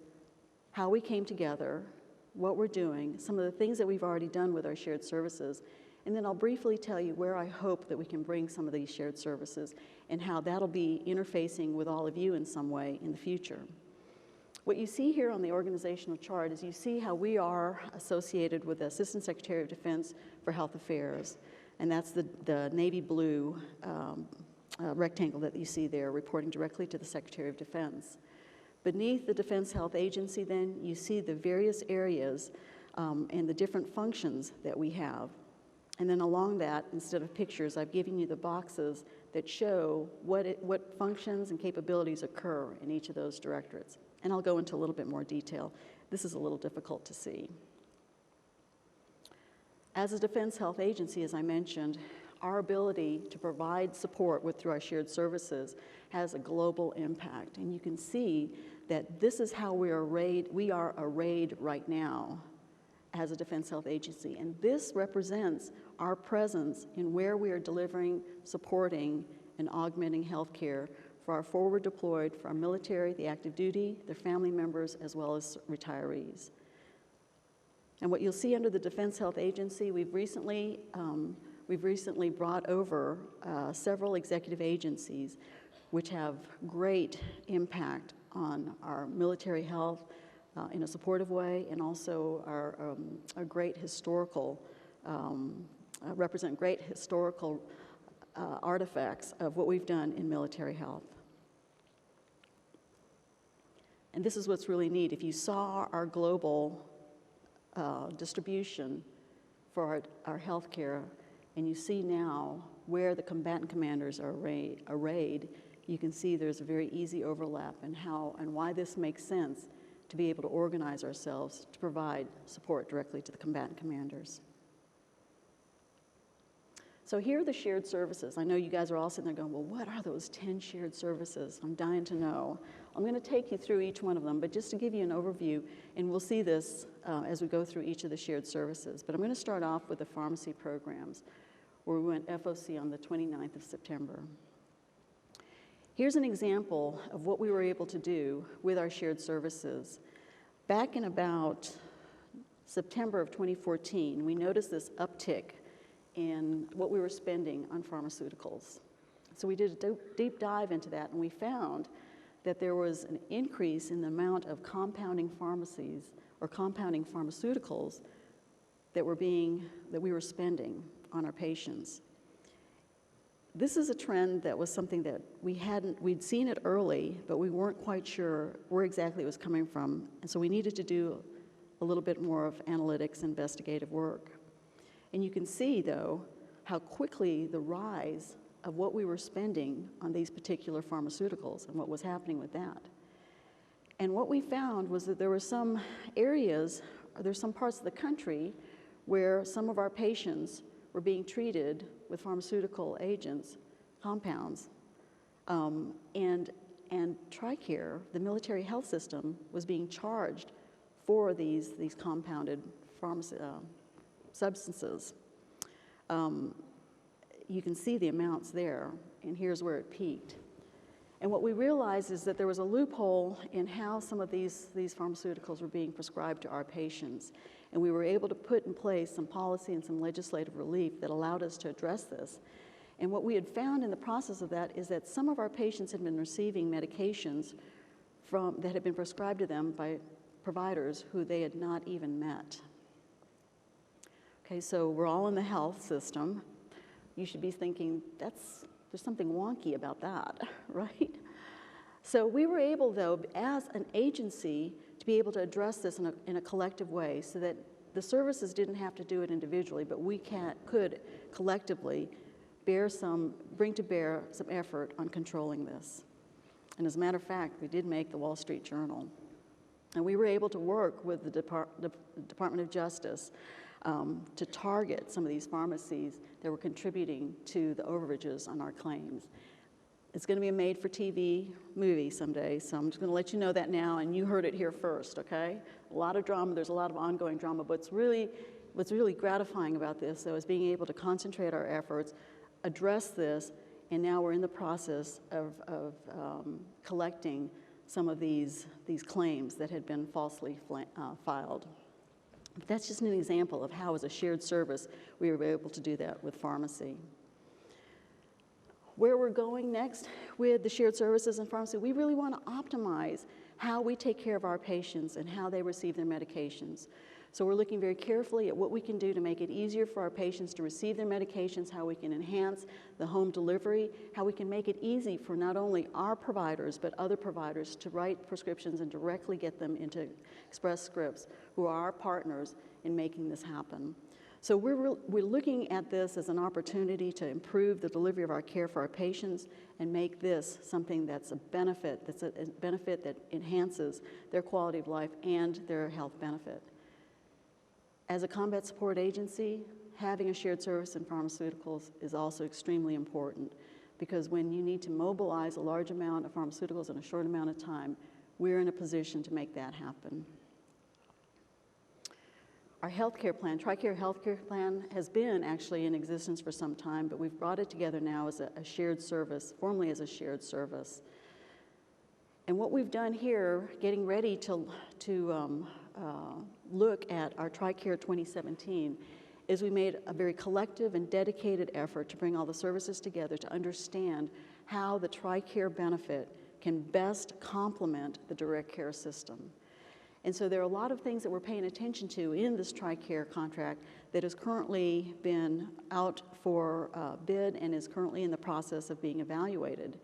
how we came together, what we're doing, some of the things that we've already done with our shared services, and then I'll briefly tell you where I hope that we can bring some of these shared services and how that'll be interfacing with all of you in some way in the future. What you see here on the organizational chart is you see how we are associated with the Assistant Secretary of Defense for Health Affairs, and that's the navy blue rectangle that you see there, reporting directly to the Secretary of Defense. Beneath the Defense Health Agency, then, you see the various areas and the different functions that we have. And then along that, instead of pictures, I've given you the boxes that show what functions and capabilities occur in each of those directorates. And I'll go into a little bit more detail. This is a little difficult to see. As a Defense Health Agency, as I mentioned, our ability to provide support through our shared services has a global impact. And you can see that this is how we are arrayed right now as a Defense Health Agency. And this represents our presence in where we are delivering, supporting, and augmenting health care for our forward deployed, for our military, the active duty, their family members, as well as retirees. And what you'll see under the Defense Health Agency, we've recently brought over several executive agencies which have great impact on our military health in a supportive way, and also are great historical, represent great historical artifacts of what we've done in military health. And this is what's really neat. If you saw our global distribution for our health care, and you see now where the combatant commanders are arrayed, you can see there's a very easy overlap and why this makes sense to be able to organize ourselves to provide support directly to the combatant commanders. So here are the shared services. I know you guys are all sitting there going, well, what are those 10 shared services? I'm dying to know. I'm going to take you through each one of them, but just to give you an overview, and we'll see this as we go through each of the shared services. But I'm going to start off with the pharmacy programs, where we went FOC on the 29th of September. Here's an example of what we were able to do with our shared services. Back in about September of 2014, we noticed this uptick in what we were spending on pharmaceuticals. So we did a deep dive into that, and we found that there was an increase in the amount of compounding pharmacies or compounding pharmaceuticals that we were spending on our patients. This is a trend that was something that we'd seen it early, but we weren't quite sure where exactly it was coming from, and so we needed to do a little bit more of analytics, investigative work. And you can see, though, how quickly the rise of what we were spending on these particular pharmaceuticals and what was happening with that. And what we found was that there were some areas, or there's some parts of the country where some of our patients were being treated with pharmaceutical agents, compounds, and TRICARE, the military health system, was being charged for these compounded substances. You can see the amounts there, and here's where it peaked. And what we realized is that there was a loophole in how some of these pharmaceuticals were being prescribed to our patients. And we were able to put in place some policy and some legislative relief that allowed us to address this. And what we had found in the process of that is that some of our patients had been receiving medications that had been prescribed to them by providers who they had not even met. Okay, so we're all in the health system. You should be thinking, there's something wonky about that, right? So we were able, though, as an agency, to be able to address this in a collective way so that the services didn't have to do it individually, but we could collectively bring to bear some effort on controlling this. And as a matter of fact, we did make the Wall Street Journal. And we were able to work with the Department of Justice to target some of these pharmacies that were contributing to the overages on our claims. It's going to be a made-for-TV movie someday, so I'm just going to let you know that now, and you heard it here first, okay? A lot of drama, there's a lot of ongoing drama, but what's really gratifying about this, though, is being able to concentrate our efforts, address this, and now we're in the process of collecting some of these claims that had been falsely filed. But that's just an example of how, as a shared service, we were able to do that with pharmacy. Where we're going next with the shared services and pharmacy, we really want to optimize how we take care of our patients and how they receive their medications. So we're looking very carefully at what we can do to make it easier for our patients to receive their medications, how we can enhance the home delivery, how we can make it easy for not only our providers but other providers to write prescriptions and directly get them into Express Scripts, who are our partners in making this happen. So we're looking at this as an opportunity to improve the delivery of our care for our patients and make this something that's a benefit that enhances their quality of life and their health benefit. As a combat support agency, having a shared service in pharmaceuticals is also extremely important, because when you need to mobilize a large amount of pharmaceuticals in a short amount of time, we're in a position to make that happen. Our healthcare plan, TRICARE healthcare plan, has been actually in existence for some time, but we've brought it together now as a shared service, formally as a shared service. And what we've done here, getting ready to look at our TRICARE 2017, is we made a very collective and dedicated effort to bring all the services together to understand how the TRICARE benefit can best complement the direct care system. And so there are a lot of things that we're paying attention to in this TRICARE contract that has currently been out for bid and is currently in the process of being evaluated.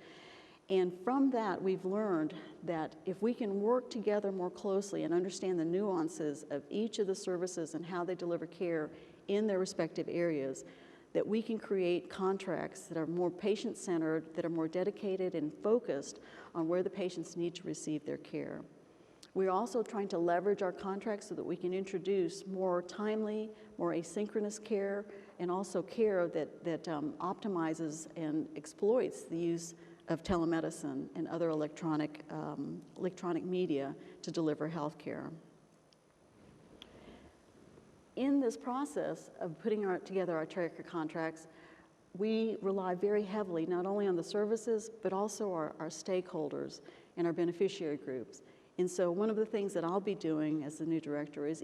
And from that, we've learned that if we can work together more closely and understand the nuances of each of the services and how they deliver care in their respective areas, that we can create contracts that are more patient-centered, that are more dedicated and focused on where the patients need to receive their care. We're also trying to leverage our contracts so that we can introduce more timely, more asynchronous care, and also care that optimizes and exploits the use of telemedicine and other electronic media to deliver health care. In this process of putting together our TRICARE contracts, we rely very heavily not only on the services, but also our stakeholders and our beneficiary groups. And so one of the things that I'll be doing as the new director is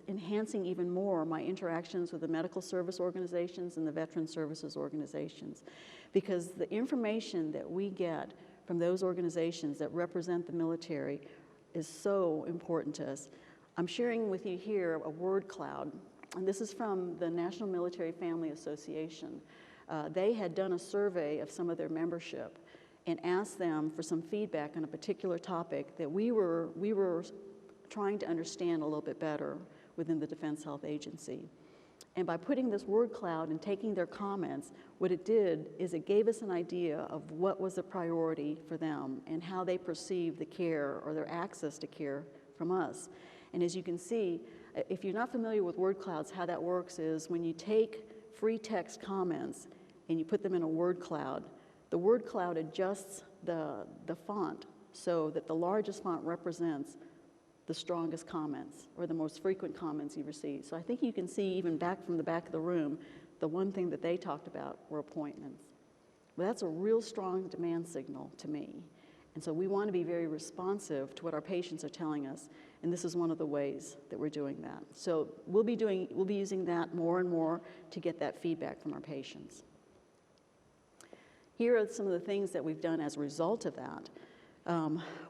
enhancing even more my interactions with the medical service organizations and the veteran services organizations, because the information that we get from those organizations that represent the military is so important to us. I'm sharing with you here a word cloud, and this is from the National Military Family Association. They had done a survey of some of their membership and asked them for some feedback on a particular topic that we were trying to understand a little bit better within the Defense Health Agency. And by putting this word cloud and taking their comments, what it did is it gave us an idea of what was a priority for them and how they perceive the care or their access to care from us. And as you can see, if you're not familiar with word clouds, how that works is when you take free text comments and you put them in a word cloud, the word cloud adjusts the font so that the largest font represents the strongest comments or the most frequent comments you receive. So I think you can see even back from the back of the room, the one thing that they talked about were appointments. Well, that's a real strong demand signal to me. And so we want to be very responsive to what our patients are telling us, and this is one of the ways that we're doing that. So we'll be using that more and more to get that feedback from our patients. Here are some of the things that we've done as a result of that.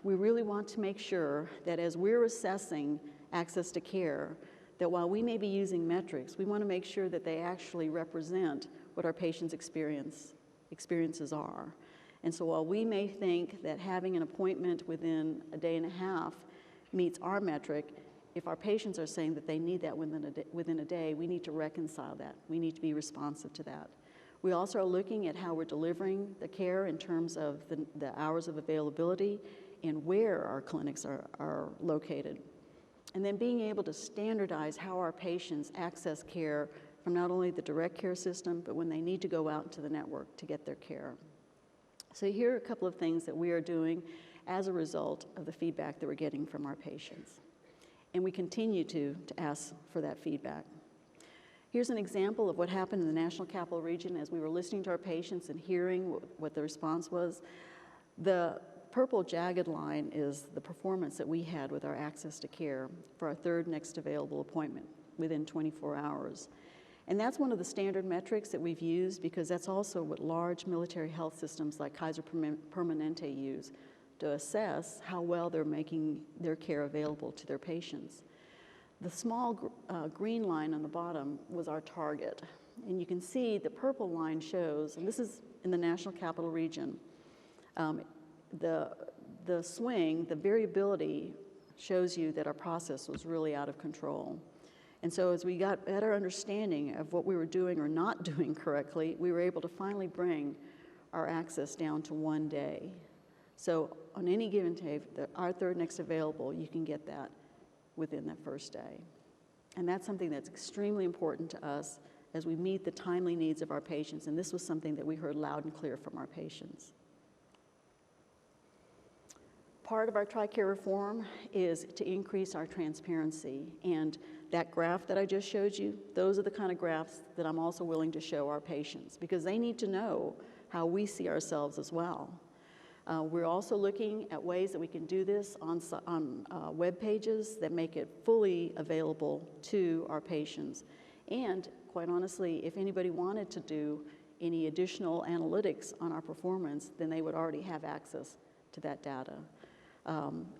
We really want to make sure that as we're assessing access to care, that while we may be using metrics, we want to make sure that they actually represent what our patients' experiences are. And so while we may think that having an appointment within a day and a half meets our metric, if our patients are saying that they need that within a day, we need to reconcile that. We need to be responsive to that. We also are looking at how we're delivering the care in terms of the hours of availability and where our clinics are located. And then being able to standardize how our patients access care from not only the direct care system, but when they need to go out into the network to get their care. So here are a couple of things that we are doing as a result of the feedback that we're getting from our patients. And we continue to ask for that feedback. Here's an example of what happened in the National Capital Region as we were listening to our patients and hearing what the response was. The purple jagged line is the performance that we had with our access to care for our third next available appointment within 24 hours. And that's one of the standard metrics that we've used because that's also what large military health systems like Kaiser Permanente use to assess how well they're making their care available to their patients. The small green line on the bottom was our target. And you can see the purple line shows, and this is in the National Capital Region, the swing, the variability shows you that our process was really out of control. And so as we got better understanding of what we were doing or not doing correctly, we were able to finally bring our access down to 1 day. So on any given day, our third next available, you can get that within that first day. And that's something that's extremely important to us as we meet the timely needs of our patients. And this was something that we heard loud and clear from our patients. Part of our TRICARE reform is to increase our transparency. And that graph that I just showed you, those are the kind of graphs that I'm also willing to show our patients because they need to know how we see ourselves as well. We're also looking at ways that we can do this on web pages that make it fully available to our patients. And quite honestly, if anybody wanted to do any additional analytics on our performance, then they would already have access to that data.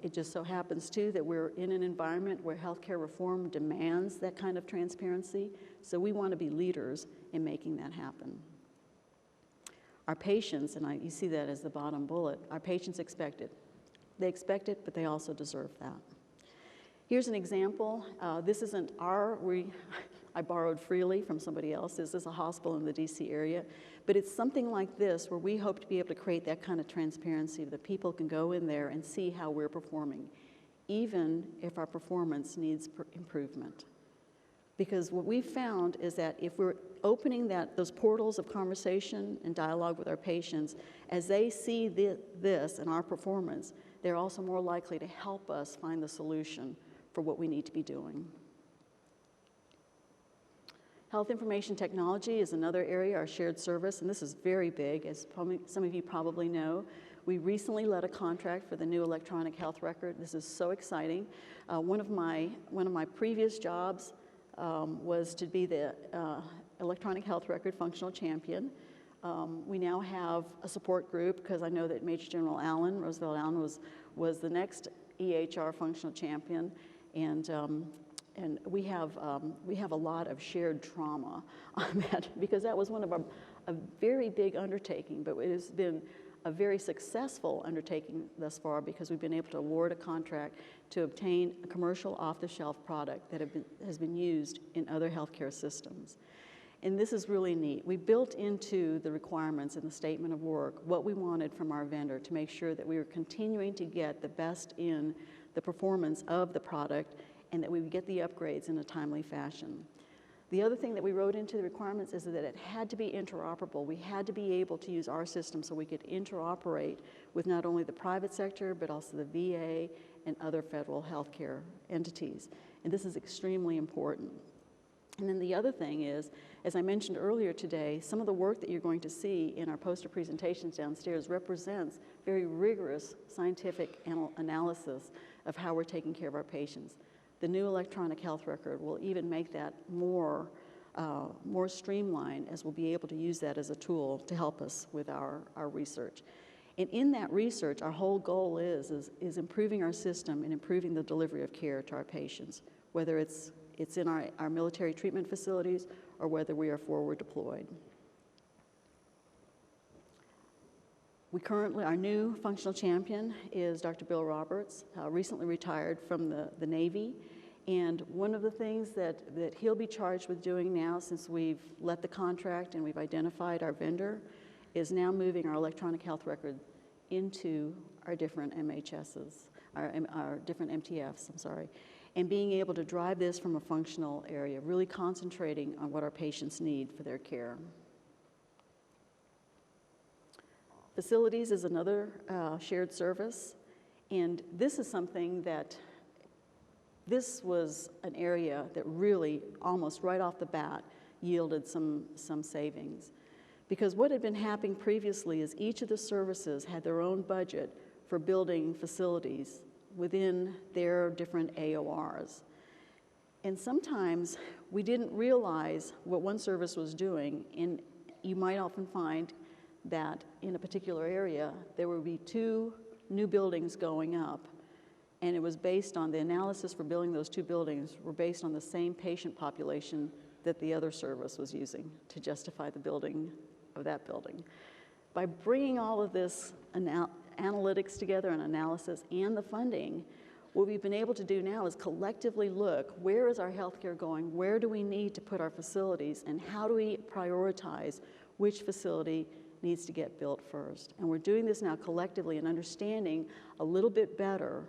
It just so happens, too, that we're in an environment where healthcare reform demands that kind of transparency, so we want to be leaders in making that happen. Our patients, and you see that as the bottom bullet, our patients expect it. They expect it, but they also deserve that. Here's an example. This isn't I borrowed freely from somebody else. This is a hospital in the DC area. But it's something like this where we hope to be able to create that kind of transparency that people can go in there and see how we're performing, even if our performance needs improvement. Because what we've found is that if we're opening those portals of conversation and dialogue with our patients, as they see this and our performance, they're also more likely to help us find the solution for what we need to be doing. Health information technology is another area, our shared service, and this is very big, as some of you probably know. We recently led a contract for the new electronic health record. This is so exciting. One of my previous jobs was to be the electronic health record functional champion. We now have a support group because I know that Major General Roosevelt Allen was the next EHR functional champion, and we have a lot of shared trauma on that because that was one of a very big undertaking, but it has been a very successful undertaking thus far because we've been able to award a contract to obtain a commercial off-the-shelf product that has been used in other healthcare systems. And this is really neat. We built into the requirements in the statement of work what we wanted from our vendor to make sure that we were continuing to get the best in the performance of the product and that we would get the upgrades in a timely fashion. The other thing that we wrote into the requirements is that it had to be interoperable. We had to be able to use our system so we could interoperate with not only the private sector, but also the VA and other federal healthcare entities. And this is extremely important. And then the other thing is, as I mentioned earlier today, some of the work that you're going to see in our poster presentations downstairs represents very rigorous scientific analysis of how we're taking care of our patients. The new electronic health record will even make that more streamlined, as we'll be able to use that as a tool to help us with our research. And in that research, our whole goal is improving our system and improving the delivery of care to our patients, whether it's it's in our military treatment facilities or whether we are forward deployed. Our new functional champion is Dr. Bill Roberts, recently retired from the Navy. And one of the things that he'll be charged with doing now, since we've let the contract and we've identified our vendor, is now moving our electronic health record into our different MHSs, our different MTFs, I'm sorry, and being able to drive this from a functional area, really concentrating on what our patients need for their care. Facilities is another shared service, and this is something that this was an area that really, almost right off the bat, yielded some savings. Because what had been happening previously is each of the services had their own budget for building facilities within their different AORs. And sometimes we didn't realize what one service was doing, and you might often find that in a particular area, there would be 2 new buildings going up, and it was based on the analysis for building those 2 buildings were based on the same patient population that the other service was using to justify the building of that building. By bringing all of this analytics together and analysis and the funding, what we've been able to do now is collectively look, where is our healthcare going, where do we need to put our facilities, and how do we prioritize which facility needs to get built first. And we're doing this now collectively and understanding a little bit better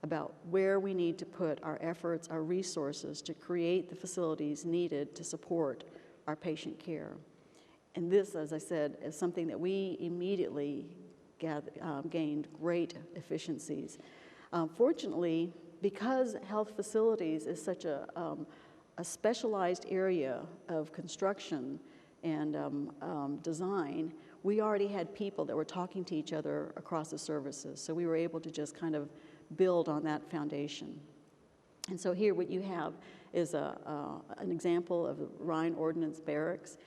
about where we need to put our efforts, our resources to create the facilities needed to support our patient care. And this, as I said, is something that we immediately gained great efficiencies. Fortunately, because health facilities is such a specialized area of construction and design, we already had people that were talking to each other across the services. So we were able to just kind of build on that foundation. And so here what you have is an example of the Rhine Ordnance Barracks,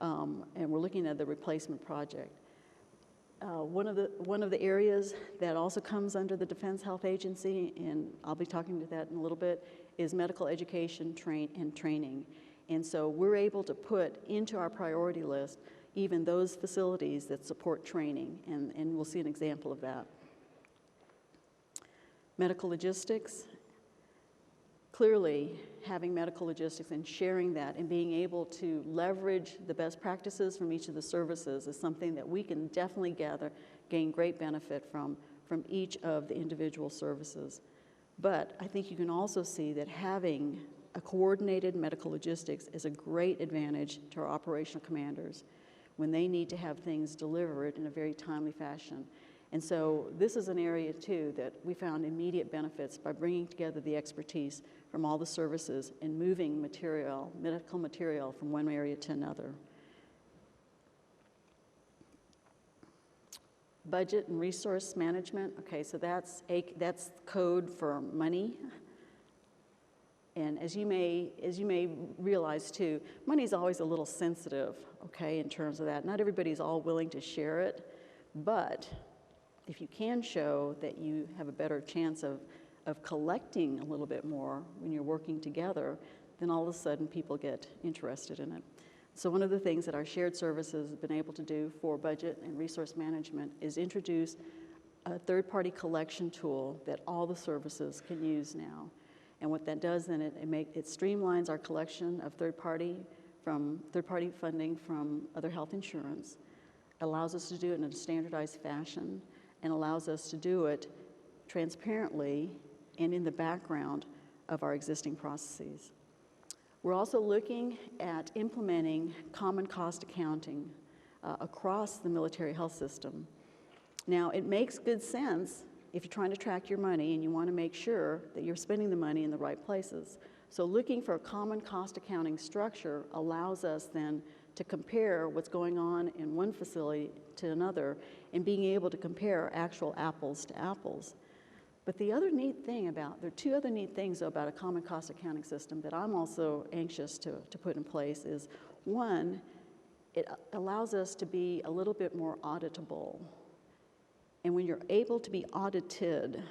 and we're looking at the replacement project. One of the areas that also comes under the Defense Health Agency, and I'll be talking to that in a little bit, is medical education and training. And so we're able to put into our priority list even those facilities that support training, and we'll see an example of that. Medical logistics. Clearly, having medical logistics and sharing that and being able to leverage the best practices from each of the services is something that we can definitely gain great benefit from each of the individual services. But I think you can also see that having a coordinated medical logistics is a great advantage to our operational commanders when they need to have things delivered in a very timely fashion. And so this is an area, too, that we found immediate benefits by bringing together the expertise from all the services and moving medical material from one area to another. Budget and resource management. Okay, so that's code for money. And as you may realize too, money is always a little sensitive, okay, in terms of that. Not everybody's all willing to share it, but if you can show that you have a better chance of collecting a little bit more when you're working together, then all of a sudden people get interested in it. So one of the things that our shared services have been able to do for budget and resource management is introduce a third-party collection tool that all the services can use now. And what that does then, it streamlines our collection of third-party funding from other health insurance, allows us to do it in a standardized fashion, and allows us to do it transparently and in the background of our existing processes. We're also looking at implementing common cost accounting across the military health system. Now, it makes good sense if you're trying to track your money and you want to make sure that you're spending the money in the right places. So looking for a common cost accounting structure allows us then to compare what's going on in one facility to another and being able to compare actual apples to apples. But there are 2 other neat things about a common cost accounting system that I'm also anxious to put in place is, one, it allows us to be a little bit more auditable. And when you're able to be audited,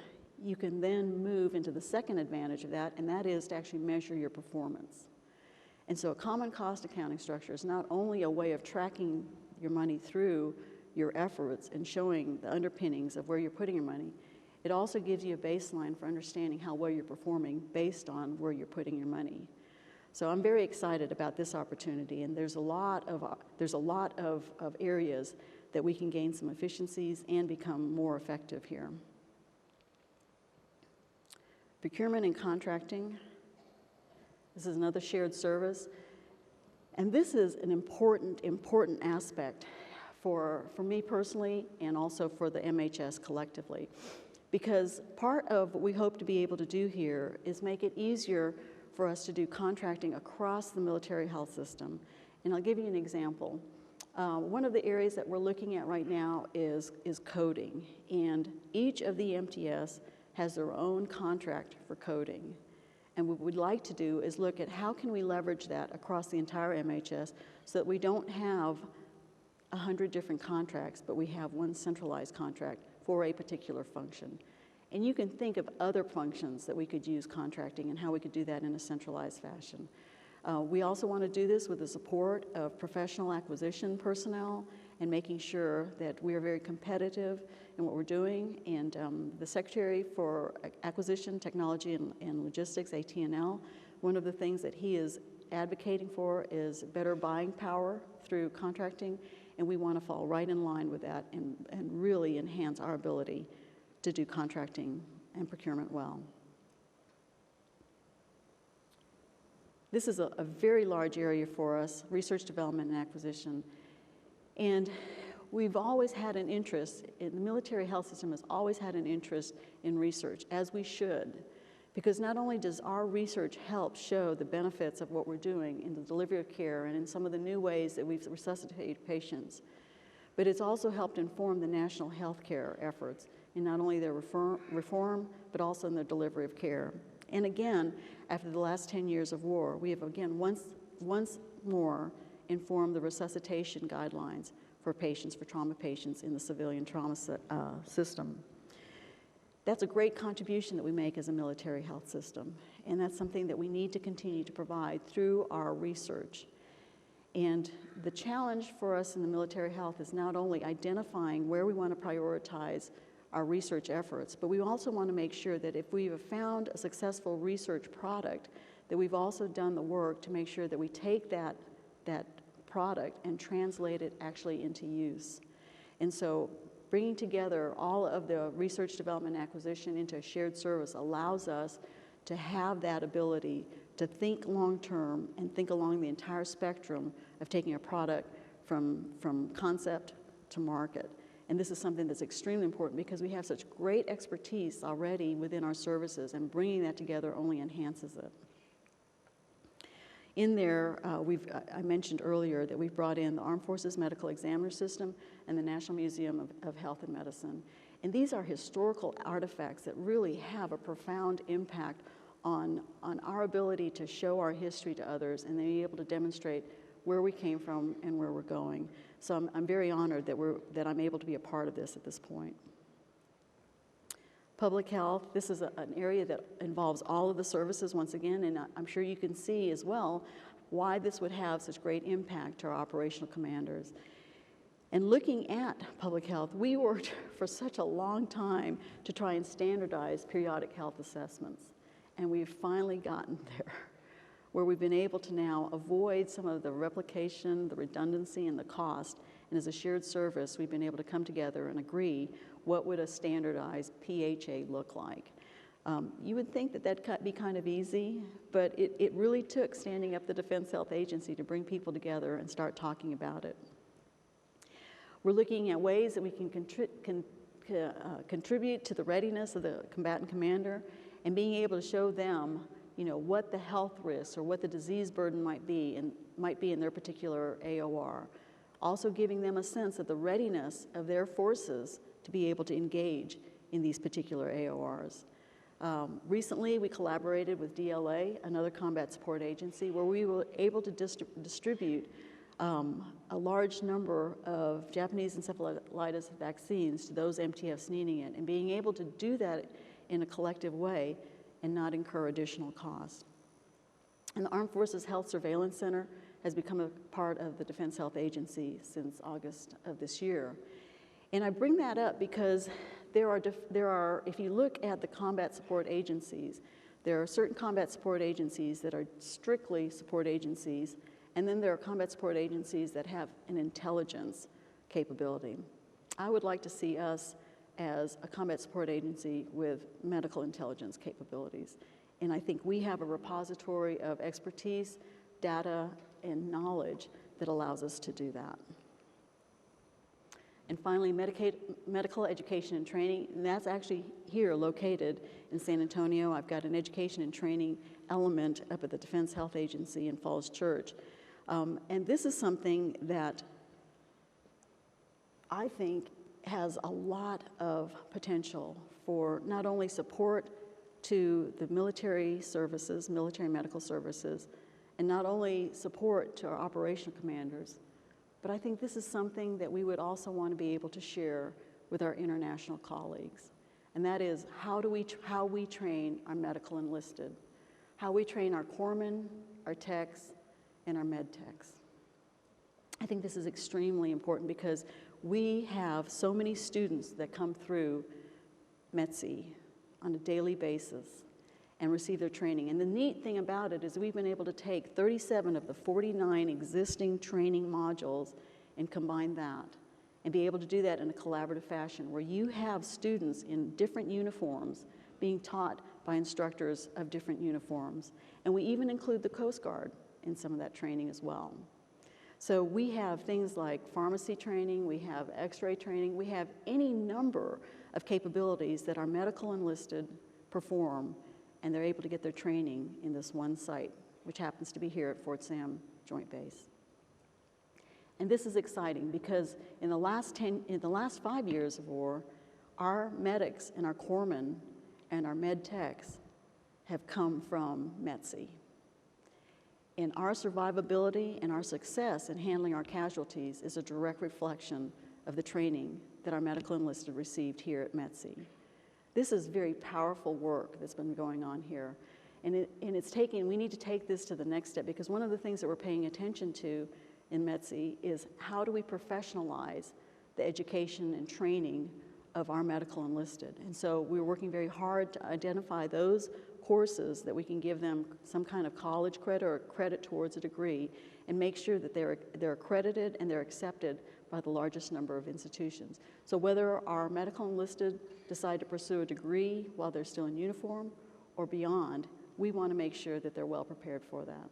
you can then move into the second advantage of that, and that is to actually measure your performance. And so a common cost accounting structure is not only a way of tracking your money through your efforts and showing the underpinnings of where you're putting your money, it also gives you a baseline for understanding how well you're performing based on where you're putting your money. So I'm very excited about this opportunity, and there's a lot of areas that we can gain some efficiencies and become more effective here. Procurement and contracting. This is another shared service. And this is an important aspect for me personally and also for the MHS collectively. Because part of what we hope to be able to do here is make it easier for us to do contracting across the military health system. And I'll give you an example. One of the areas that we're looking at right now is coding. And each of the MTS has their own contract for coding. And what we'd like to do is look at how can we leverage that across the entire MHS so that we don't have 100 different contracts, but we have one centralized contract for a particular function. And you can think of other functions that we could use contracting and how we could do that in a centralized fashion. We also want to do this with the support of professional acquisition personnel and making sure that we are very competitive in what we're doing. And the Secretary for Acquisition, Technology, and Logistics, AT&L, one of the things that he is advocating for is better buying power through contracting, and we want to fall right in line with that and really enhance our ability to do contracting and procurement well. This is a very large area for us, research, development, and acquisition. And we've always had an interest, the military health system has always had an interest in research, as we should, because not only does our research help show the benefits of what we're doing in the delivery of care and in some of the new ways that we've resuscitated patients, but it's also helped inform the national health care efforts in not only their reform, but also in their delivery of care. And again, after the last 10 years of war, we have again once more informed the resuscitation guidelines for patients, for trauma patients in the civilian trauma system. That's a great contribution that we make as a military health system, and that's something that we need to continue to provide through our research. And the challenge for us in the military health is not only identifying where we want to prioritize our research efforts, but we also want to make sure that if we have found a successful research product, that we've also done the work to make sure that we take that product and translate it actually into use. And so bringing together all of the research, development, and acquisition into a shared service allows us to have that ability to think long-term and think along the entire spectrum of taking a product from concept to market. And this is something that's extremely important because we have such great expertise already within our services, and bringing that together only enhances it. In there, I mentioned earlier that we've brought in the Armed Forces Medical Examiner System and the National Museum of Health and Medicine. And these are historical artifacts that really have a profound impact on our ability to show our history to others and then be able to demonstrate where we came from and where we're going. So I'm very honored that I'm able to be a part of this at this point. Public health, this is an area that involves all of the services once again, and I'm sure you can see as well why this would have such great impact to our operational commanders. And looking at public health, we worked for such a long time to try and standardize periodic health assessments, and we've finally gotten there, where we've been able to now avoid some of the replication, the redundancy, and the cost. And as a shared service, we've been able to come together and agree what would a standardized PHA look like. You would think that could be kind of easy, but it really took standing up the Defense Health Agency to bring people together and start talking about it. We're looking at ways that we can contribute to the readiness of the combatant commander and being able to show them what the health risks or what the disease burden might be in their particular AOR. Also giving them a sense of the readiness of their forces to be able to engage in these particular AORs. Recently, we collaborated with DLA, another combat support agency, where we were able to distribute a large number of Japanese encephalitis vaccines to those MTFs needing it. And being able to do that in a collective way and not incur additional costs. And the Armed Forces Health Surveillance Center has become a part of the Defense Health Agency since August of this year. And I bring that up because there are, if you look at the combat support agencies, there are certain combat support agencies that are strictly support agencies, and then there are combat support agencies that have an intelligence capability. I would like to see us as a combat support agency with medical intelligence capabilities. And I think we have a repository of expertise, data, and knowledge that allows us to do that. And finally, medical education and training, and that's actually here located in San Antonio. I've got an education and training element up at the Defense Health Agency in Falls Church. And this is something that I think has a lot of potential for not only support to the military services, military medical services, and not only support to our operational commanders, but I think this is something that we would also want to be able to share with our international colleagues. And that is how we train our medical enlisted, how we train our corpsmen, our techs, and our med techs. I think this is extremely important because we have so many students that come through METC on a daily basis and receive their training. And the neat thing about it is we've been able to take 37 of the 49 existing training modules and combine that and be able to do that in a collaborative fashion where you have students in different uniforms being taught by instructors of different uniforms. And we even include the Coast Guard in some of that training as well. So we have things like pharmacy training, we have x-ray training, we have any number of capabilities that our medical enlisted perform, and they're able to get their training in this one site, which happens to be here at Fort Sam Joint Base. And this is exciting because in the last 5 years of war, our medics and our corpsmen and our med techs have come from METC. And our survivability and our success in handling our casualties is a direct reflection of the training that our medical enlisted received here at METC. This is very powerful work that's been going on here. And we need to take this to the next step because one of the things that we're paying attention to in METC is how do we professionalize the education and training of our medical enlisted. And so we're working very hard to identify those courses that we can give them some kind of college credit or credit towards a degree and make sure that they're accredited and they're accepted by the largest number of institutions. So whether our medical enlisted decide to pursue a degree while they're still in uniform or beyond, we want to make sure that they're well prepared for that.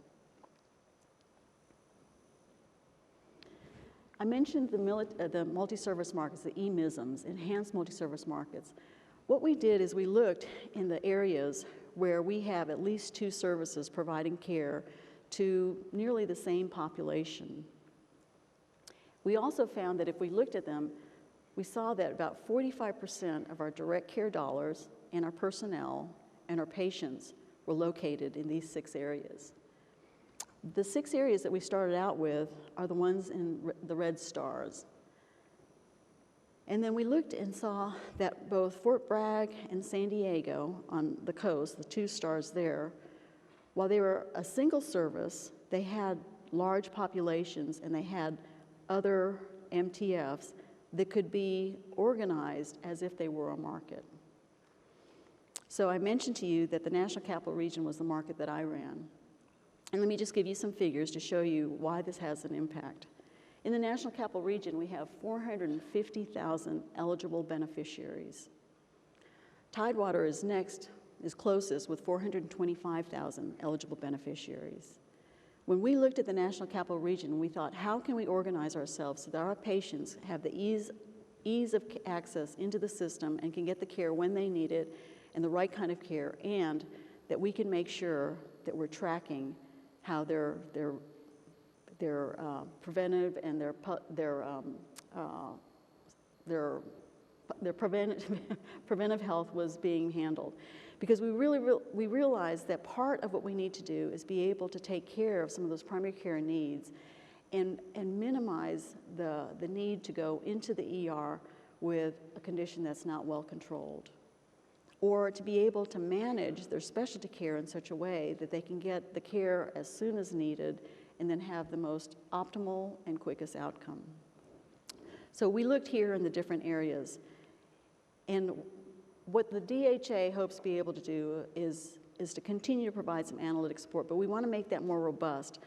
I mentioned the multi-service markets, the EMISMs, enhanced multi-service markets. What we did is we looked in the areas where we have at least 2 services providing care to nearly the same population. We also found that if we looked at them, we saw that about 45% of our direct care dollars and our personnel and our patients were located in these 6 areas. The 6 areas that we started out with are the ones in the red stars. And then we looked and saw that both Fort Bragg and San Diego on the coast, the 2 stars there, while they were a single service, they had large populations and they had other MTFs that could be organized as if they were a market. So I mentioned to you that the National Capital Region was the market that I ran. And let me just give you some figures to show you why this has an impact. In the National Capital Region, we have 450,000 eligible beneficiaries. Tidewater is closest with 425,000 eligible beneficiaries. When we looked at the National Capital Region, we thought, how can we organize ourselves so that our patients have the ease of access into the system and can get the care when they need it and the right kind of care, and that we can make sure that we're tracking how their preventive and their preventive health was being handled. Because we realized that part of what we need to do is be able to take care of some of those primary care needs and minimize the need to go into the ER with a condition that's not well controlled. or to be able to manage their specialty care in such a way that they can get the care as soon as needed and then have the most optimal and quickest outcome. So we looked here in the different areas, and what the DHA hopes to be able to do is to continue to provide some analytic support, but we want to make that more robust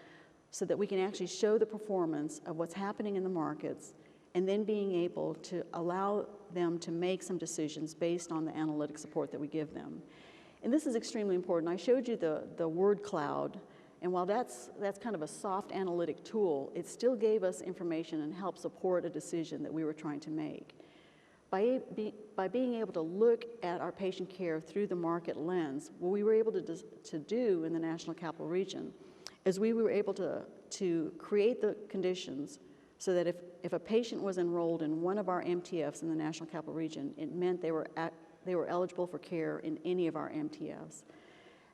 so that we can actually show the performance of what's happening in the markets and then being able to allow them to make some decisions based on the analytic support that we give them. And this is extremely important. I showed you the word cloud, and while that's kind of a soft analytic tool, it still gave us information and helped support a decision that we were trying to make. By being able to look at our patient care through the market lens, what we were able to do in the National Capital Region is we were able to create the conditions so that if a patient was enrolled in one of our MTFs in the National Capital Region, it meant they were eligible for care in any of our MTFs.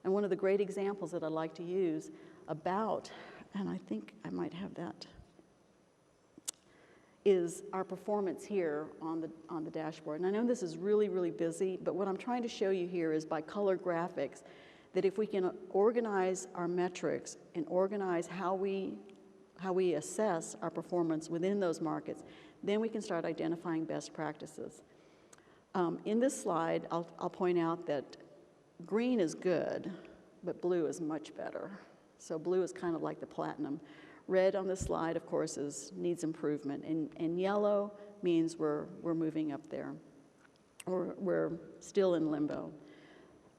And one of the great examples that I'd like to use about, and I think I might have that, is our performance here on the dashboard. And I know this is really, really busy, but what I'm trying to show you here is by color graphics that if we can organize our metrics and organize how we assess our performance within those markets, then we can start identifying best practices. In this slide, I'll point out that green is good, but blue is much better. So blue is kind of like the platinum. Red on this slide, of course, needs improvement, and yellow means we're moving up there, or we're still in limbo.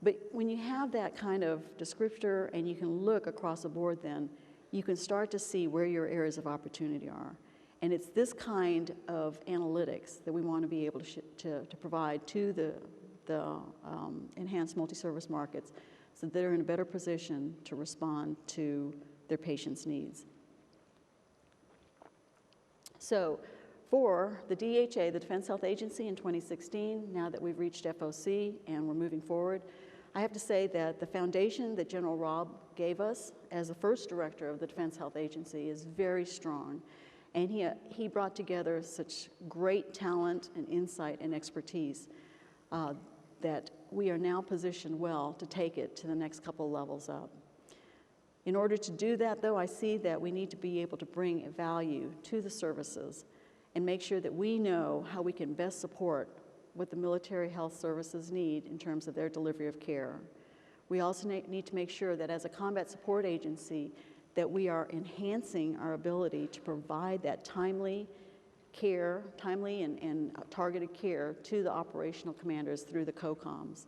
But when you have that kind of descriptor and you can look across the board, then you can start to see where your areas of opportunity are. And it's this kind of analytics that we want to be able to provide to the enhanced multi-service markets so that they're in a better position to respond to their patients' needs. So for the DHA, the Defense Health Agency in 2016, now that we've reached FOC and we're moving forward, I have to say that the foundation that General Robb gave us as the first director of the Defense Health Agency is very strong. And he brought together such great talent and insight and expertise that we are now positioned well to take it to the next couple levels up. In order to do that, though, I see that we need to be able to bring value to the services and make sure that we know how we can best support what the military health services need in terms of their delivery of care. We also need to make sure that as a combat support agency, that we are enhancing our ability to provide that timely care, timely and targeted care to the operational commanders through the COCOMs.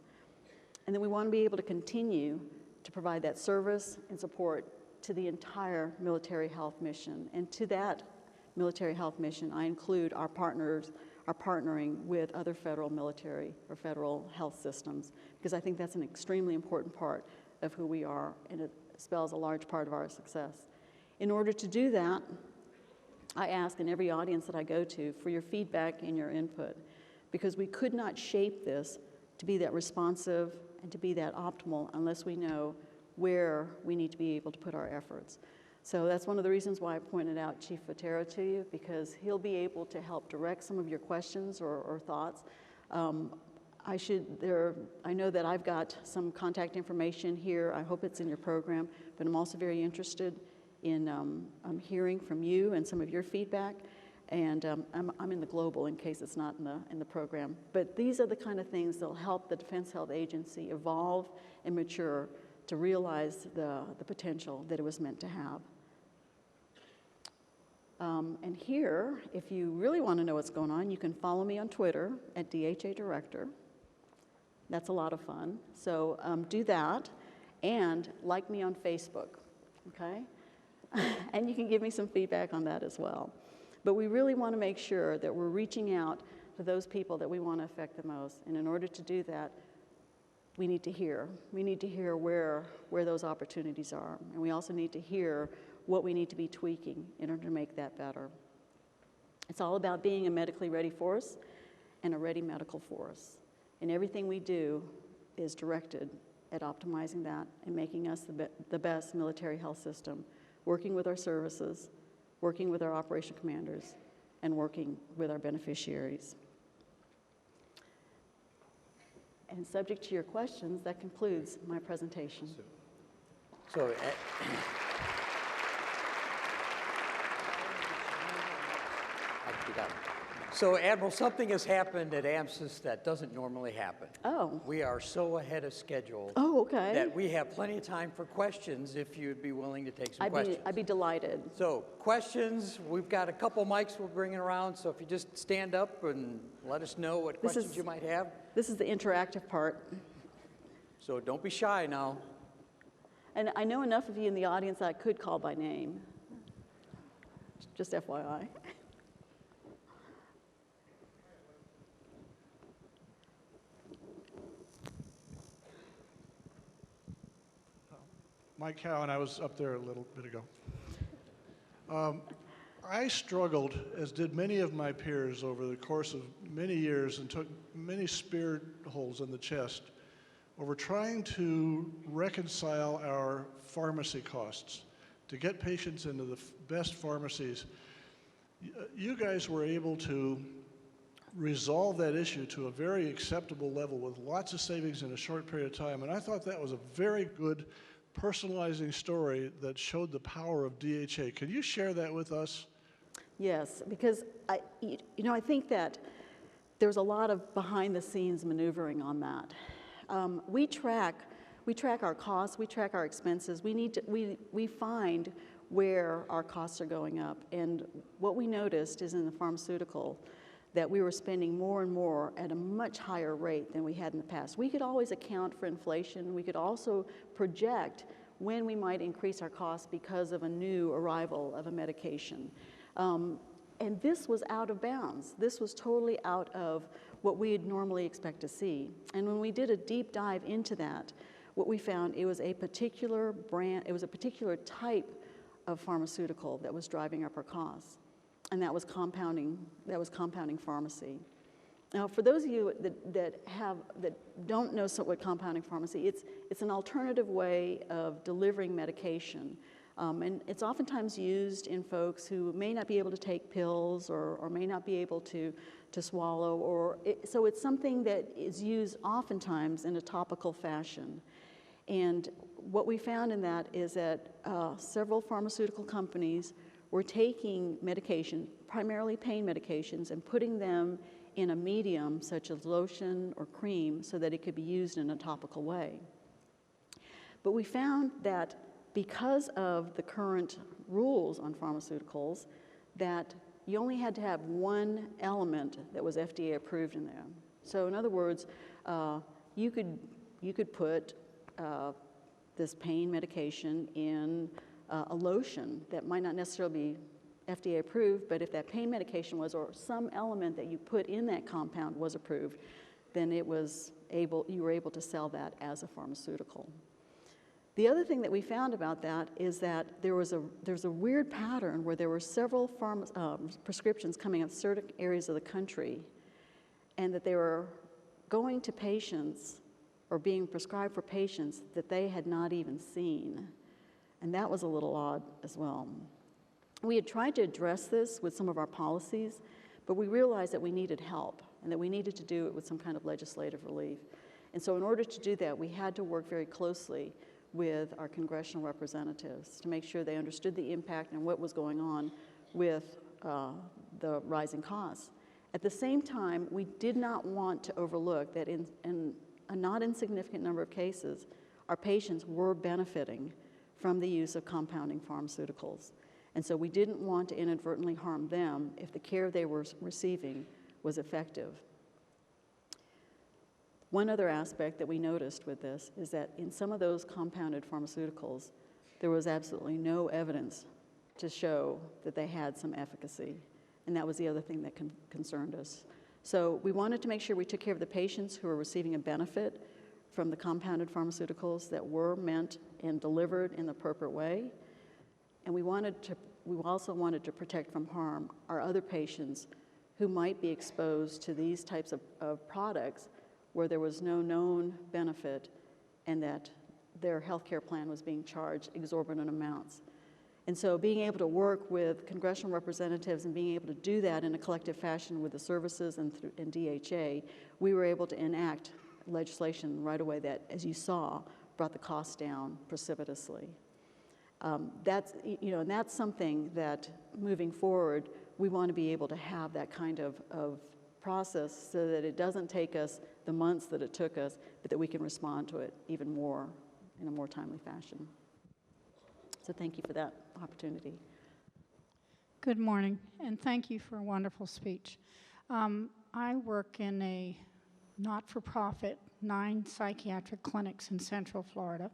And then we want to be able to continue to provide that service and support to the entire military health mission. And to that military health mission, I include our partnering with other federal military or federal health systems, because I think that's an extremely important part of who we are, and it spells a large part of our success. In order to do that, I ask in every audience that I go to for your feedback and your input, because we could not shape this to be that responsive and to be that optimal unless we know where we need to be able to put our efforts. So that's one of the reasons why I pointed out Chief Fatero to you, because he'll be able to help direct some of your questions or thoughts. I know that I've got some contact information here. I hope it's in your program, but I'm also very interested in hearing from you and some of your feedback. And I'm in the global in case it's not in the program. But these are the kind of things that will help the Defense Health Agency evolve and mature to realize the potential that it was meant to have. And here, if you really want to know what's going on, you can follow me on Twitter at DHA Director. That's a lot of fun. So do that, and like me on Facebook, okay? And you can give me some feedback on that as well. But we really want to make sure that we're reaching out to those people that we want to affect the most. And in order to do that, we need to hear. We need to hear where those opportunities are. And we also need to hear what we need to be tweaking in order to make that better. It's all about being a medically ready force and a ready medical force. And everything we do is directed at optimizing that and making us the best military health system, working with our services, working with our operation commanders, and working with our beneficiaries. And subject to your questions, that concludes my presentation. So, so, Admiral, something has happened at AMSUS that doesn't normally happen. Oh. We are so ahead of schedule Oh, okay. that we have plenty of time for questions if you'd be willing to take some questions. I'd be delighted. So, questions, we've got a couple mics we're bringing around, so if you just stand up and let us know what questions you might have. This is the interactive part. So don't be shy now. And I know enough of you in the audience that I could call by name. Just FYI. Mike Cowan, I was up there a little bit ago. I struggled, as did many of my peers over the course of many years, and took many spear holes in the chest over trying to reconcile our pharmacy costs to get patients into the best pharmacies. You guys were able to resolve that issue to a very acceptable level with lots of savings in a short period of time, and I thought that was a very good personalizing story that showed the power of DHA. Can you share that with us? Yes, because I think that there's a lot of behind-the-scenes maneuvering on that. We track our costs, we track our expenses. We find where our costs are going up, and what we noticed is in the pharmaceutical that we were spending more and more at a much higher rate than we had in the past. We could always account for inflation. We could also project when we might increase our costs because of a new arrival of a medication. And this was out of bounds. This was totally out of what we'd normally expect to see. And when we did a deep dive into that, what we found, it was a particular brand, it was a particular type of pharmaceutical that was driving up our costs. And that was compounding pharmacy. Now, for those of you that don't know what compounding pharmacy, it's an alternative way of delivering medication. And it's oftentimes used in folks who may not be able to take pills or may not be able to swallow. So it's something that is used oftentimes in a topical fashion. And what we found in that is that several pharmaceutical companies were taking medication, primarily pain medications, and putting them in a medium such as lotion or cream so that it could be used in a topical way. But we found that because of the current rules on pharmaceuticals, that you only had to have one element that was FDA approved in there. So in other words, you could put this pain medication in a lotion that might not necessarily be FDA approved, but if that pain medication was, or some element that you put in that compound was approved, then you were able to sell that as a pharmaceutical. The other thing that we found about that is that there's a weird pattern where there were several prescriptions coming up certain areas of the country, and that they were going to patients or being prescribed for patients that they had not even seen. And that was a little odd as well. We had tried to address this with some of our policies, but we realized that we needed help and that we needed to do it with some kind of legislative relief. And so in order to do that, we had to work very closely with our congressional representatives to make sure they understood the impact and what was going on with the rising costs. At the same time, we did not want to overlook that in a not insignificant number of cases, our patients were benefiting from the use of compounding pharmaceuticals. And so we didn't want to inadvertently harm them if the care they were receiving was effective. One other aspect that we noticed with this is that in some of those compounded pharmaceuticals, there was absolutely no evidence to show that they had some efficacy. And that was the other thing that concerned us. So we wanted to make sure we took care of the patients who were receiving a benefit from the compounded pharmaceuticals that were meant and delivered in the appropriate way. And we also wanted to protect from harm our other patients who might be exposed to these types of products where there was no known benefit and that their healthcare plan was being charged exorbitant amounts. And so being able to work with congressional representatives and being able to do that in a collective fashion with the services and DHA, we were able to enact legislation right away that, as you saw, brought the cost down precipitously. That's, you know, and that's something that moving forward, we want to be able to have that kind of process so that it doesn't take us the months that it took us, but that we can respond to it even more in a more timely fashion. So thank you for that opportunity. Good morning, and thank you for a wonderful speech. I work in a not-for-profit, 9 psychiatric clinics in Central Florida.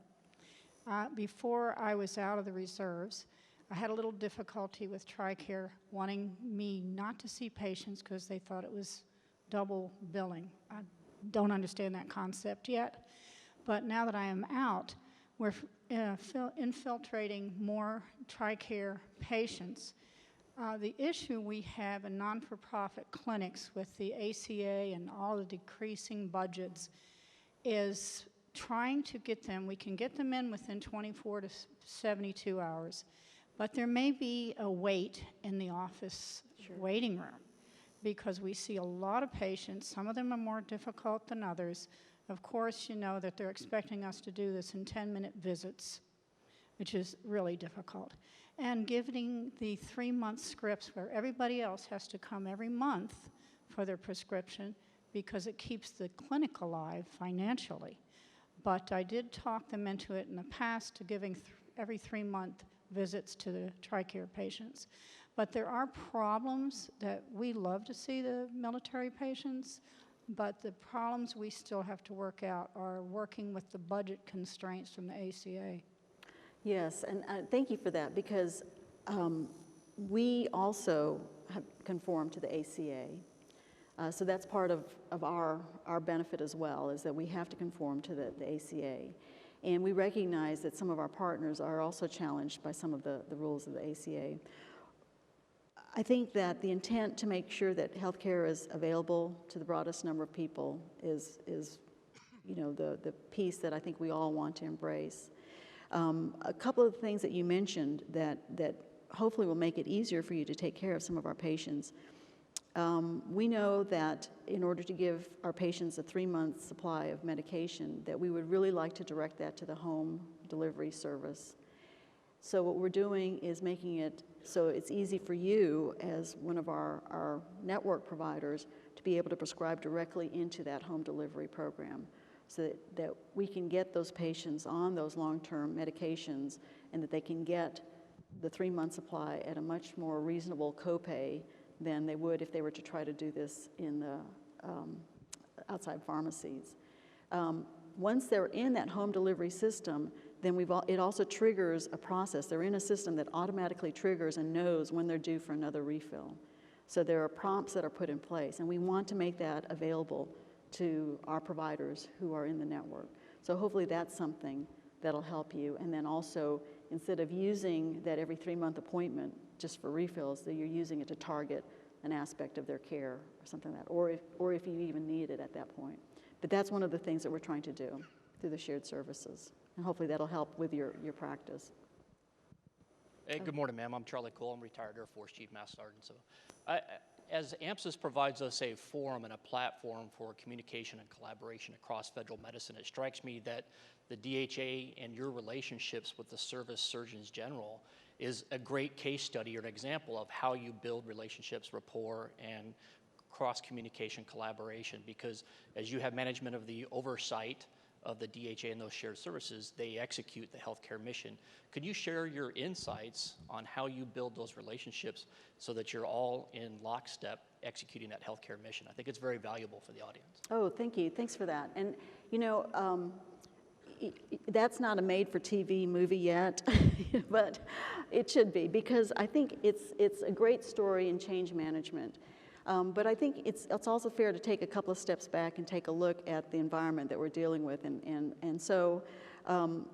Before I was out of the reserves, I had a little difficulty with TRICARE wanting me not to see patients because they thought it was double billing. I don't understand that concept yet, but now that I am out, we're infiltrating more TRICARE patients. The issue we have in non-for-profit clinics with the ACA and all the decreasing budgets is trying to get them, we can get them in within 24 to 72 hours, but there may be a wait in the office waiting room because we see a lot of patients. Some of them are more difficult than others. Of course, you know that they're expecting us to do this in 10-minute visits, which is really difficult. And giving the 3-month scripts where everybody else has to come every month for their prescription because it keeps the clinic alive financially. But I did talk them into it in the past to giving every 3-month visits to the TRICARE patients. But there are problems that we love to see the military patients, but the problems we still have to work out are working with the budget constraints from the ACA. Yes, and thank you for that, because we also have conformed to the ACA. So that's part of our benefit as well, is that we have to conform to the ACA. And we recognize that some of our partners are also challenged by some of the rules of the ACA. I think that the intent to make sure that healthcare is available to the broadest number of people is you know, the piece that I think we all want to embrace. A couple of things that you mentioned that hopefully will make it easier for you to take care of some of our patients. We know that in order to give our patients a 3-month supply of medication, that we would really like to direct that to the home delivery service. So what we're doing is making it so it's easy for you as one of our network providers to be able to prescribe directly into that home delivery program, so that we can get those patients on those long-term medications and that they can get the 3-month supply at a much more reasonable copay than they would if they were to try to do this in the outside pharmacies. Once they're in that home delivery system, then it also triggers a process. They're in a system that automatically triggers and knows when they're due for another refill. So there are prompts that are put in place, and we want to make that available to our providers who are in the network. So hopefully that's something that'll help you. And then also, instead of using that every 3-month appointment just for refills, that you're using it to target an aspect of their care or something like that, or if you even need it at that point. But that's one of the things that we're trying to do through the shared services. And hopefully that'll help with your practice. Hey, good morning, ma'am. I'm Charlie Cole. I'm retired Air Force Chief Master Sergeant. So, as AMSUS provides us a forum and a platform for communication and collaboration across federal medicine, it strikes me that the DHA and your relationships with the Service Surgeons General is a great case study or an example of how you build relationships, rapport, and cross-communication collaboration. Because as you have management of the oversight of the DHA and those shared services, they execute the healthcare mission. Could you share your insights on how you build those relationships so that you're all in lockstep executing that healthcare mission? I think it's very valuable for the audience. Oh, thank you. Thanks for that. And, you know, that's not a made-for-TV movie yet, but it should be, because I think it's a great story in change management. But I think it's also fair to take a couple of steps back and take a look at the environment that we're dealing with. And so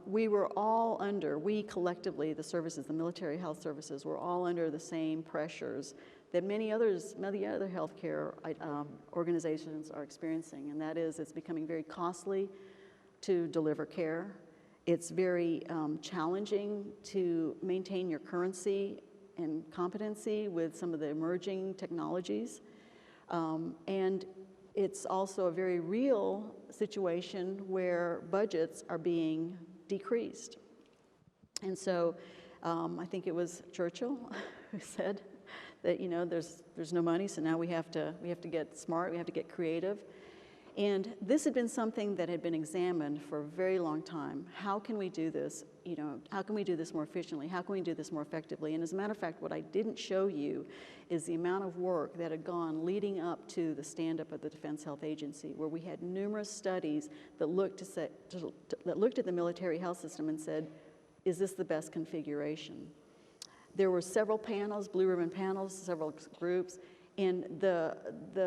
we were all under, we collectively, the services, the military health services, were all under the same pressures that many other healthcare organizations are experiencing. And that is, it's becoming very costly to deliver care. It's very challenging to maintain your currency and competency with some of the emerging technologies. And it's also a very real situation where budgets are being decreased. And so I think it was Churchill who said that, you know, there's no money, so now we have to get smart, we have to get creative. And this had been something that had been examined for a very long time. How can we do this? You know, how can we do this more efficiently? How can we do this more effectively? And as a matter of fact, what I didn't show you is the amount of work that had gone leading up to the stand-up of the Defense Health Agency, where we had numerous studies that looked at the military health system and said, is this the best configuration? There were several panels, blue ribbon panels, several groups, and the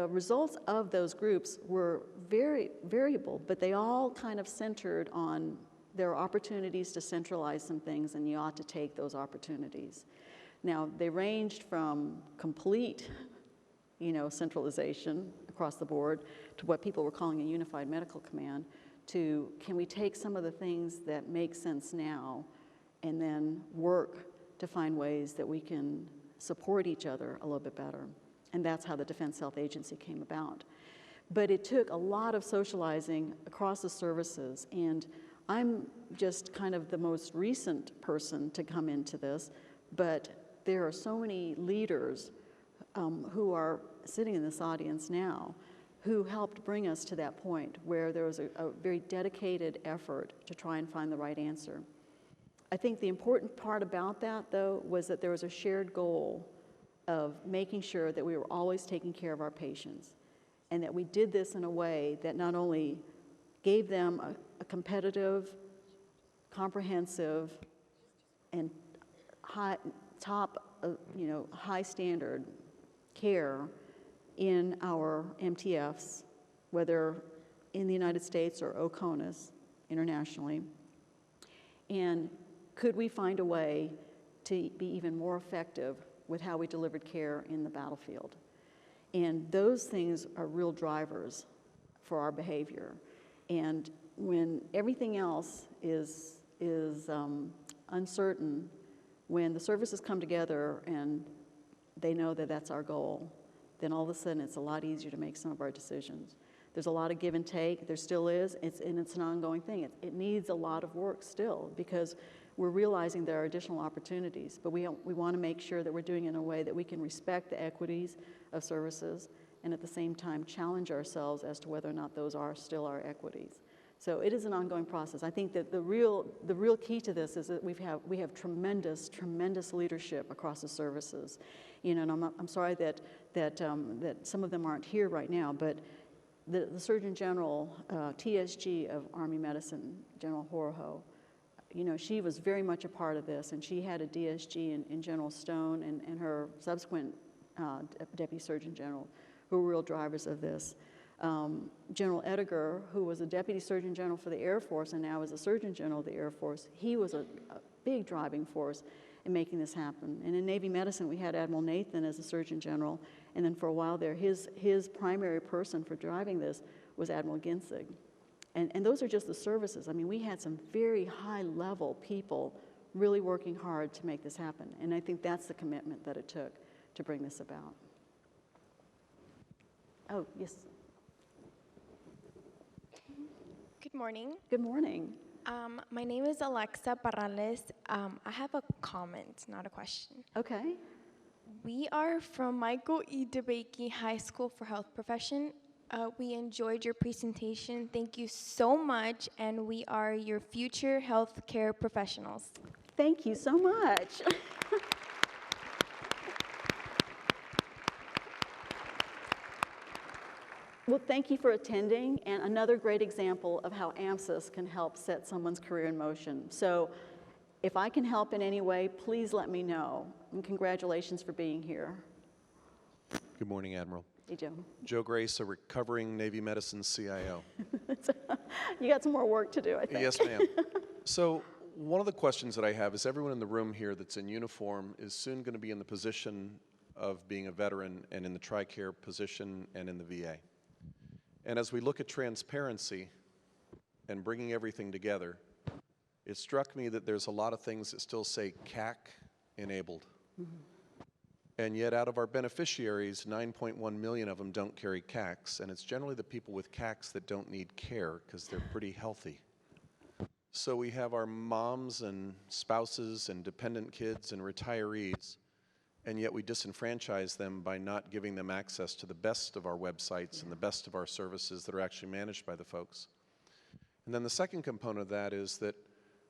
results of those groups were very variable, but they all kind of centered on there are opportunities to centralize some things, and you ought to take those opportunities. Now, they ranged from complete, you know, centralization across the board to what people were calling a unified medical command, to can we take some of the things that make sense now and then work to find ways that we can support each other a little bit better. And that's how the Defense Health Agency came about. But it took a lot of socializing across the services, and I'm just kind of the most recent person to come into this, but there are so many leaders who are sitting in this audience now who helped bring us to that point where there was a very dedicated effort to try and find the right answer. I think the important part about that, though, was that there was a shared goal of making sure that we were always taking care of our patients, and that we did this in a way that not only gave them a competitive, comprehensive, and high standard care in our MTFs, whether in the United States or OCONUS internationally, and could we find a way to be even more effective with how we delivered care in the battlefield? And those things are real drivers for our behavior. And when everything else is uncertain, when the services come together and they know that that's our goal, then all of a sudden it's a lot easier to make some of our decisions. There's a lot of give and take, there still is, and it's an ongoing thing. It needs a lot of work still, because we're realizing there are additional opportunities, but we want to make sure that we're doing it in a way that we can respect the equities of services and at the same time challenge ourselves as to whether or not those are still our equities. So it is an ongoing process. I think that the real key to this is that we have tremendous leadership across the services. You know, and I'm sorry that some of them aren't here right now, but the Surgeon General, TSG of Army Medicine, General Horoho, you know, she was very much a part of this, and she had a DSG in General Stone and her subsequent Deputy Surgeon General, who were real drivers of this. General Ediger, who was a Deputy Surgeon General for the Air Force and now is a Surgeon General of the Air Force, he was a big driving force in making this happen. And in Navy medicine, we had Admiral Nathan as a Surgeon General, and then for a while there, his primary person for driving this was Admiral Ginsig. And those are just the services. I mean, we had some very high-level people really working hard to make this happen, and I think that's the commitment that it took to bring this about. Oh, yes. Good morning. Good morning. My name is Alexa Parrales. I have a comment, not a question. Okay. We are from Michael E. DeBakey High School for Health Profession. We enjoyed your presentation. Thank you so much, and we are your future healthcare professionals. Thank you so much. Well, thank you for attending, and another great example of how AMSUS can help set someone's career in motion. So if I can help in any way, please let me know, and congratulations for being here. Good morning, Admiral. Hey, Joe. Joe Grace, a recovering Navy medicine CIO. You got some more work to do, I think. Yes, ma'am. So one of the questions that I have is everyone in the room here that's in uniform is soon going to be in the position of being a veteran and in the TRICARE position and in the VA. And as we look at transparency and bringing everything together, it struck me that there's a lot of things that still say CAC enabled. Mm-hmm. And yet out of our beneficiaries, 9.1 million of them don't carry CACs, and it's generally the people with CACs that don't need care because they're pretty healthy. So we have our moms and spouses and dependent kids and retirees, and yet we disenfranchise them by not giving them access to the best of our websites and the best of our services that are actually managed by the folks. And then the second component of that is that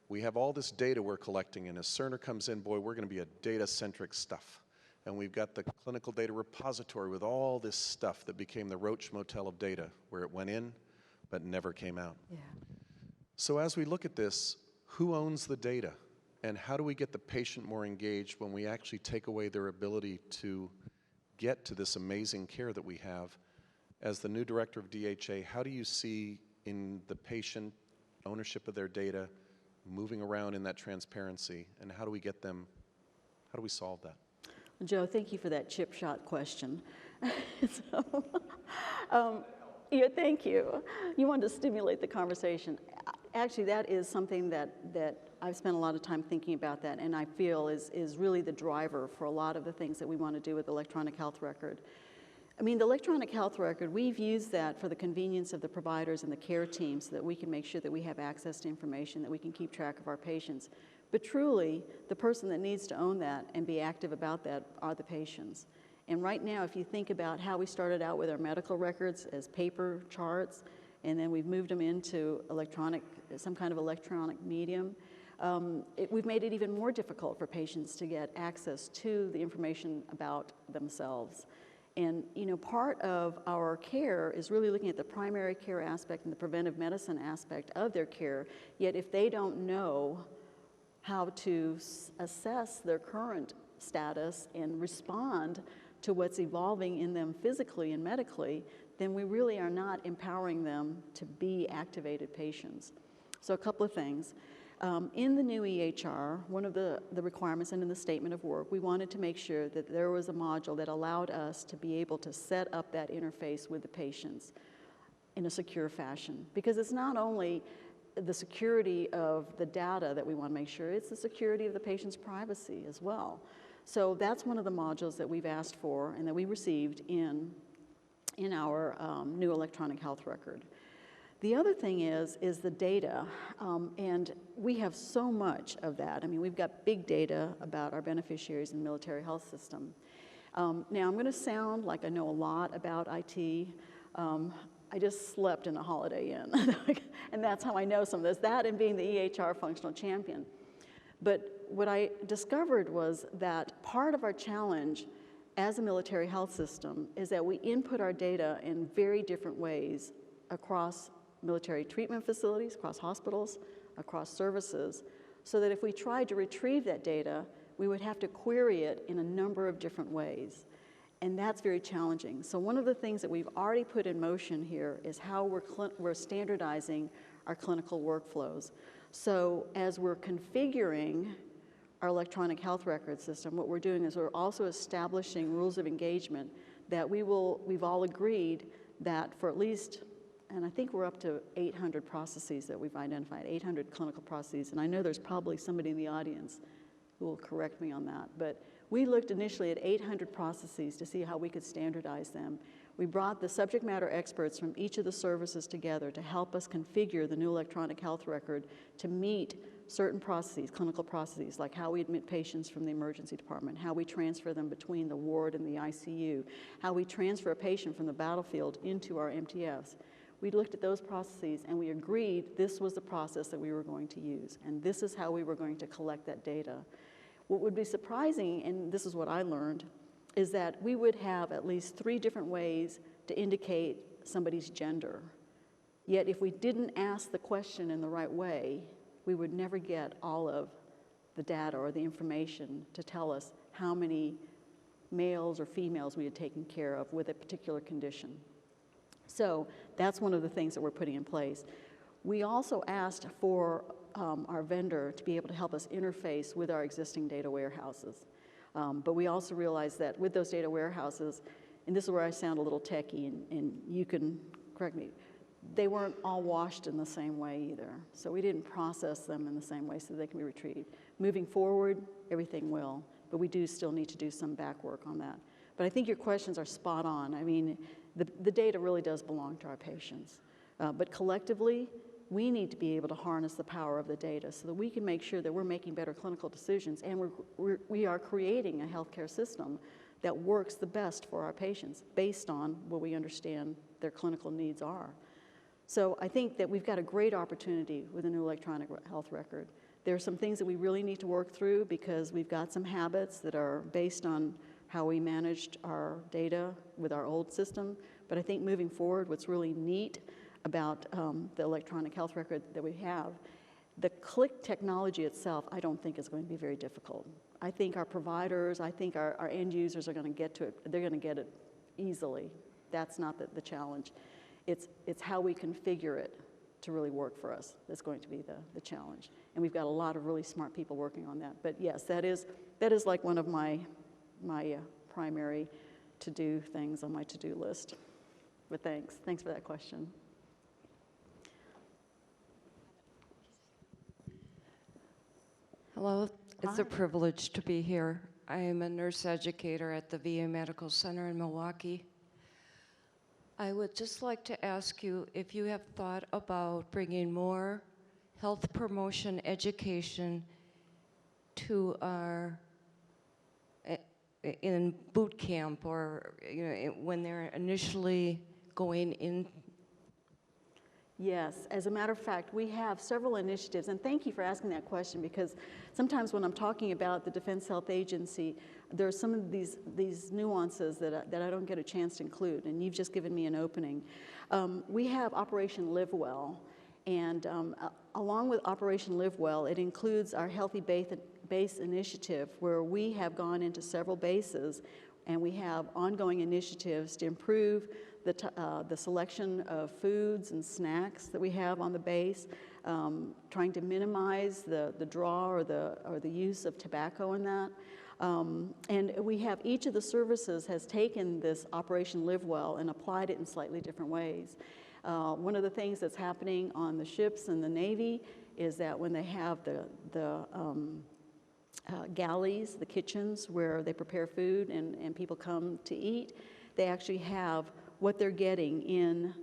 we have all this data we're collecting, and as Cerner comes in, boy, we're going to be a data-centric stuff. And we've got the clinical data repository with all this stuff that became the Roach Motel of data, where it went in but never came out. Yeah. So as we look at this, who owns the data? And how do we get the patient more engaged when we actually take away their ability to get to this amazing care that we have? As the new director of DHA, how do you see in the patient ownership of their data moving around in that transparency? And how do we get them, how do we solve that? Joe, thank you for that chip shot question. Yeah, thank you. You wanted to stimulate the conversation. Actually, that is something that I've spent a lot of time thinking about that, and I feel is really the driver for a lot of the things that we want to do with the electronic health record. I mean, the electronic health record, we've used that for the convenience of the providers and the care teams so that we can make sure that we have access to information, that we can keep track of our patients. But truly, the person that needs to own that and be active about that are the patients. And right now, if you think about how we started out with our medical records as paper charts, and then we've moved them into electronic, some kind of electronic medium, we've made it even more difficult for patients to get access to the information about themselves. And you know, part of our care is really looking at the primary care aspect and the preventive medicine aspect of their care, yet if they don't know how to assess their current status and respond to what's evolving in them physically and medically, then we really are not empowering them to be activated patients. So a couple of things. In the new EHR, one of the requirements and in the statement of work, we wanted to make sure that there was a module that allowed us to be able to set up that interface with the patients in a secure fashion. Because it's not only the security of the data that we want to make sure, it's the security of the patient's privacy as well. So that's one of the modules that we've asked for and that we received in our new electronic health record. The other thing is the data, and we have so much of that. I mean, we've got big data about our beneficiaries in the military health system. Now, I'm going to sound like I know a lot about IT. I just slept in a Holiday Inn, and that's how I know some of this, that and being the EHR functional champion. But what I discovered was that part of our challenge as a military health system is that we input our data in very different ways across military treatment facilities, across hospitals, across services, so that if we tried to retrieve that data, we would have to query it in a number of different ways. And that's very challenging. So one of the things that we've already put in motion here is how we're standardizing our clinical workflows. So as we're configuring our electronic health record system, what we're doing is we're also establishing rules of engagement that we've all agreed that for at least, and I think we're up to 800 processes that we've identified, 800 clinical processes, and I know there's probably somebody in the audience who will correct me on that, but we looked initially at 800 processes to see how we could standardize them. We brought the subject matter experts from each of the services together to help us configure the new electronic health record to meet certain processes, clinical processes, like how we admit patients from the emergency department, how we transfer them between the ward and the ICU, how we transfer a patient from the battlefield into our MTFs. We looked at those processes and we agreed this was the process that we were going to use, and this is how we were going to collect that data. What would be surprising, and this is what I learned, is that we would have at least 3 different ways to indicate somebody's gender. Yet if we didn't ask the question in the right way, we would never get all of the data or the information to tell us how many males or females we had taken care of with a particular condition. So that's one of the things that we're putting in place. We also asked for our vendor to be able to help us interface with our existing data warehouses. But we also realized that with those data warehouses, and this is where I sound a little techie, and you can correct me, they weren't all washed in the same way either. So we didn't process them in the same way so they can be retrieved. Moving forward, everything will. but we do still need to do some back work on that. But I think your questions are spot on. I mean, the data really does belong to our patients. But collectively, we need to be able to harness the power of the data so that we can make sure that we're making better clinical decisions and we are creating a healthcare system that works the best for our patients based on what we understand their clinical needs are. So I think that we've got a great opportunity with a new electronic health record. There are some things that we really need to work through because we've got some habits that are based on how we managed our data with our old system. But I think moving forward, what's really neat about the electronic health record that we have, the click technology itself, I don't think is going to be very difficult. I think our providers, I think our end users are going to get to it. They're going to get it easily. That's not the challenge. It's how we configure it to really work for us that's going to be the challenge. And we've got a lot of really smart people working on that. But yes, that is like one of my primary to-do things on my to-do list. But thanks for that question. Hello, it's Hi. a privilege to be here. I am a nurse educator at the VA Medical Center in Milwaukee. I would just like to ask you if you have thought about bringing more health promotion education to our in boot camp or when they're initially going in. Yes, as a matter of fact, we have several initiatives, and thank you for asking that question because sometimes when I'm talking about the Defense Health Agency, there are some of these nuances that I don't get a chance to include, and you've just given me an opening. We have Operation Live Well, and along with Operation Live Well, it includes our Healthy Base Initiative, where we have gone into several bases, and we have ongoing initiatives to improve the selection of foods and snacks that we have on the base, trying to minimize the draw or the use of tobacco in that. And we have each of the services has taken this Operation Live Well and applied it in slightly different ways. One of the things that's happening on the ships and the Navy is that when they have the galleys, the kitchens where they prepare food and people come to eat, they actually have what they're getting in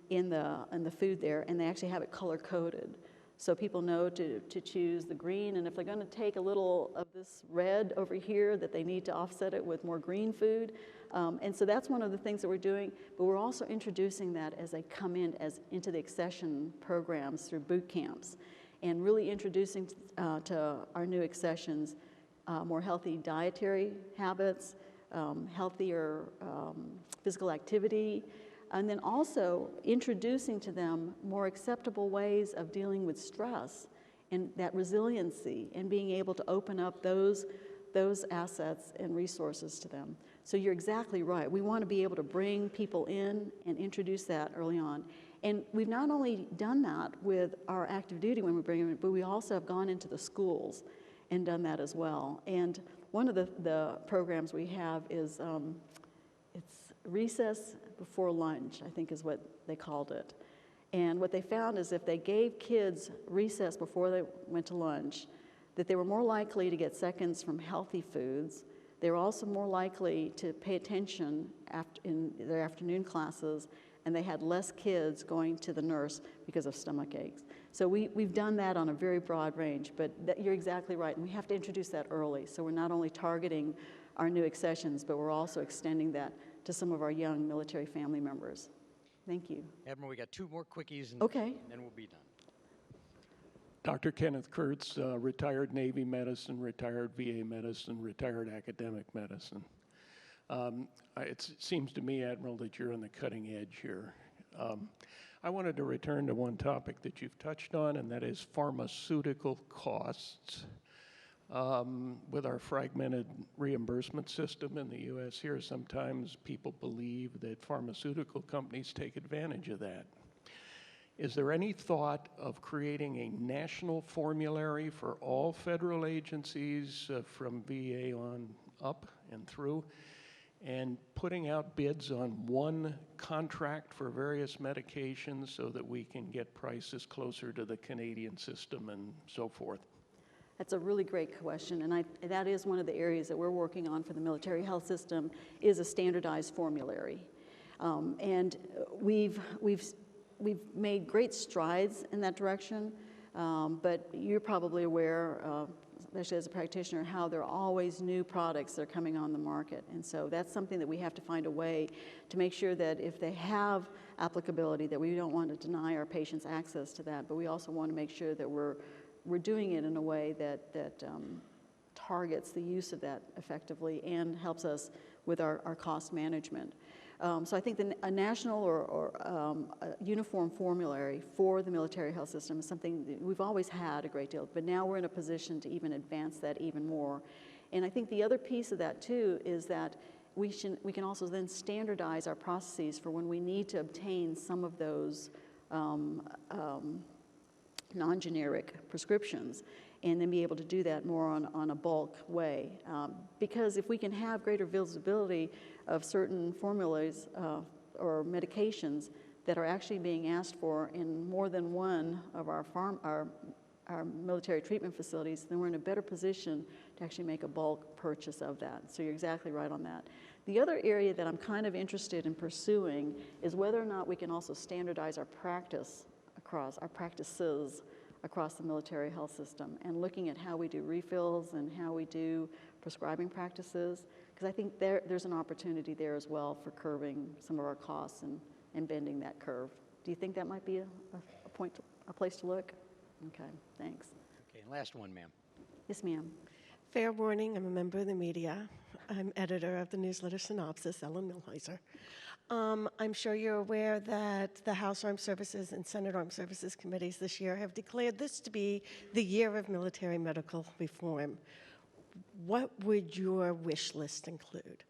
the food there, and they actually have it color-coded. So people know to choose the green, and if they're going to take a little of this red over here, that they need to offset it with more green food. And so that's one of the things that we're doing, but we're also introducing that as they come into the accession programs through boot camps, and really introducing to our new accessions more healthy dietary habits, healthier physical activity, and then also introducing to them more acceptable ways of dealing with stress and that resiliency and being able to open up those assets and resources to them. So you're exactly right. We want to be able to bring people in and introduce that early on. And we've not only done that with our active duty when we bring them in, but we also have gone into the schools and done that as well. And one of the programs we have is it's recess before lunch, I think is what they called it. And what they found is if they gave kids recess before they went to lunch, that they were more likely to get seconds from healthy foods. They were also more likely to pay attention in their afternoon classes, and they had less kids going to the nurse because of stomach aches. So we've done that on a very broad range, but you're exactly right, and we have to introduce that early. So we're not only targeting our new accessions, but we're also extending that to some of our young military family members. Thank you. Admiral, we got two more quickies, and then we'll be done. Dr. Kenneth Kurtz, retired Navy medicine, retired VA medicine, retired academic medicine. It seems to me, Admiral, that you're on the cutting edge here. I wanted to return to one topic that you've touched on, and that is pharmaceutical costs. With our fragmented reimbursement system in the U.S. here, sometimes people believe that pharmaceutical companies take advantage of that. Is there any thought of creating a national formulary for all federal agencies from VA on up and through, and putting out bids on one contract for various medications so that we can get prices closer to the Canadian system and so forth? That's a really great question, and that is one of the areas that we're working on for the military health system, is a standardized formulary. And we've made great strides in that direction, but you're probably aware, especially as a practitioner, how there are always new products that are coming on the market. And so that's something that we have to find a way to make sure that if they have applicability, that we don't want to deny our patients access to that, but we also want to make sure that we're doing it in a way that targets the use of that effectively and helps us with our cost management. So I think a national or a uniform formulary for the military health system is something that we've always had a great deal, but now we're in a position to even advance that even more. And I think the other piece of that too is that we can also then standardize our processes for when we need to obtain some of those non-generic prescriptions, and then be able to do that more on a bulk way. Because if we can have greater visibility of certain formulas or medications that are actually being asked for in more than one of our military treatment facilities, then we're in a better position to actually make a bulk purchase of that. So you're exactly right on that. The other area that I'm kind of interested in pursuing is whether or not we can also standardize our practices across the military health system, and looking at how we do refills and how we do prescribing practices, because I think there's an opportunity there as well for curbing some of our costs and bending that curve. Do you think that might be a place to look? Okay, thanks. Okay, and last one, ma'am. Yes, ma'am. Fair warning, I'm a member of the media. I'm editor of the newsletter Synopsis, Ellen Milheiser. I'm sure you're aware that the House Armed Services and Senate Armed Services Committees this year have declared this to be the year of military medical reform. What would your wish list include?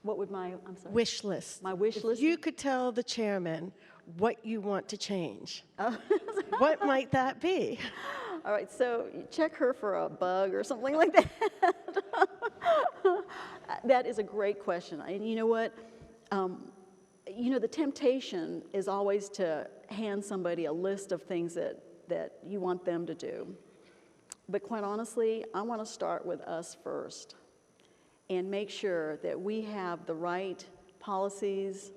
What would I'm sorry? Wish list. My wish list? If you could tell the chairman what you want to change, what might that be? All right, so check her for a bug or something like that. That is a great question. And you know what? The temptation is always to hand somebody a list of things that you want them to do. But quite honestly, I want to start with us first and make sure that we have the right policies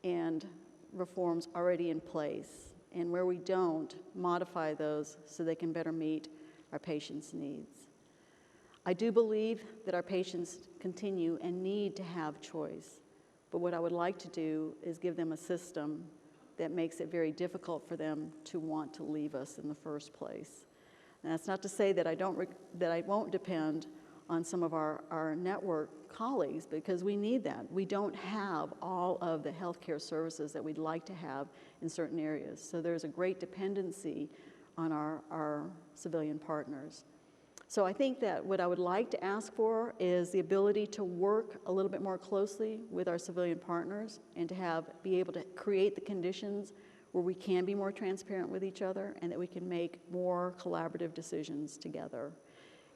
and reforms already in place, and where we don't, modify those so they can better meet our patients' needs. I do believe that our patients continue and need to have choice, but what I would like to do is give them a system that makes it very difficult for them to want to leave us in the first place. And that's not to say that I won't depend on some of our network colleagues, because we need that. We don't have all of the healthcare services that we'd like to have in certain areas. So there's a great dependency on our civilian partners. So I think that what I would like to ask for is the ability to work a little bit more closely with our civilian partners and to be able to create the conditions where we can be more transparent with each other and that we can make more collaborative decisions together.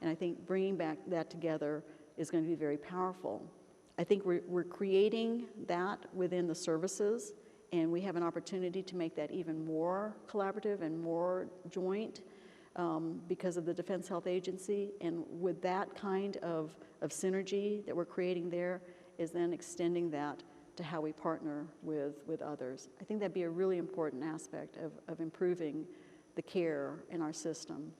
And I think bringing back that together is going to be very powerful. I think we're creating that within the services, and we have an opportunity to make that even more collaborative and more joint because of the Defense Health Agency. And with that kind of synergy that we're creating there is then extending that to how we partner with others. I think that'd be a really important aspect of improving the care in our system.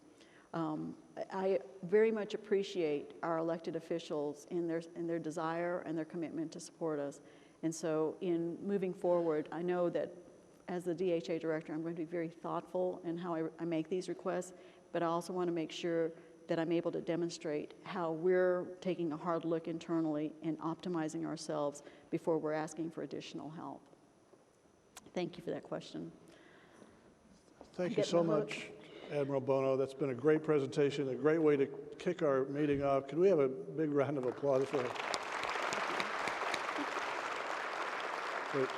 I very much appreciate our elected officials in their desire and their commitment to support us. And so in moving forward, I know that as the DHA director, I'm going to be very thoughtful in how I make these requests, but I also want to make sure that I'm able to demonstrate how we're taking a hard look internally and optimizing ourselves before we're asking for additional help. Thank you for that question. Thank you so much, Admiral Bono. That's been a great presentation, a great way to kick our meeting off. Can we have a big round of applause for her? Great.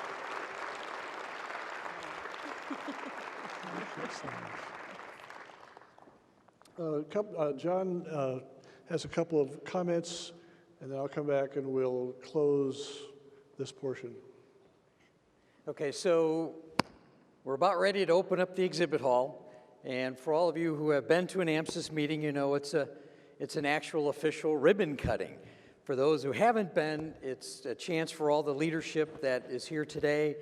John has a couple of comments, and then I'll come back and we'll close this portion. Okay, so we're about ready to open up the exhibit hall. And for all of you who have been to an AMSUS meeting, you know it's an actual official ribbon cutting. For those who haven't been, it's a chance for all the leadership that is here today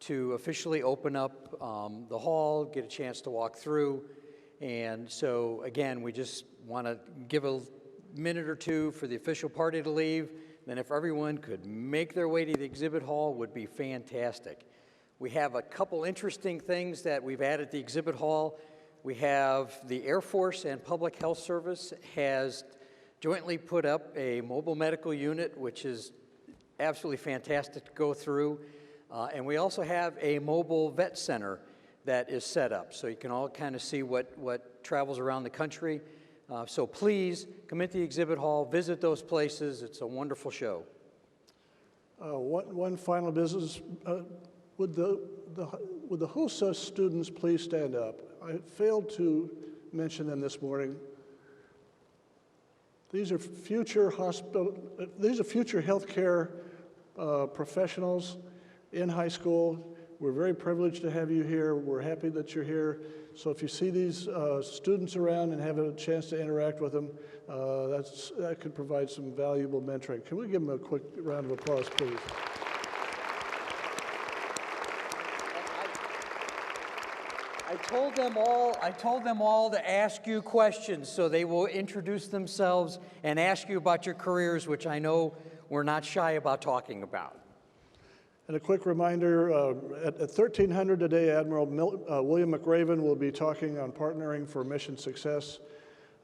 to officially open up the hall, get a chance to walk through. And so, again, we just want to give a minute or two for the official party to leave. Then if everyone could make their way to the exhibit hall, would be fantastic. We have a couple interesting things that we've added to the exhibit hall. We have the Air Force and Public Health Service has jointly put up a mobile medical unit, which is absolutely fantastic to go through. And we also have a mobile vet center that is set up, so you can all kind of see what travels around the country. So please come into the exhibit hall, visit those places. It's a wonderful show. One final business. Would the HOSA students please stand up? I failed to mention them this morning. These are future healthcare professionals in high school. We're very privileged to have you here. We're happy that you're here. So if you see these students around and have a chance to interact with them, that could provide some valuable mentoring. Can we give them a quick round of applause, please? I told them all to ask you questions, so they will introduce themselves and ask you about your careers, which I know we're not shy about talking about. And a quick reminder, at 1300 today, Admiral William McRaven will be talking on partnering for mission success.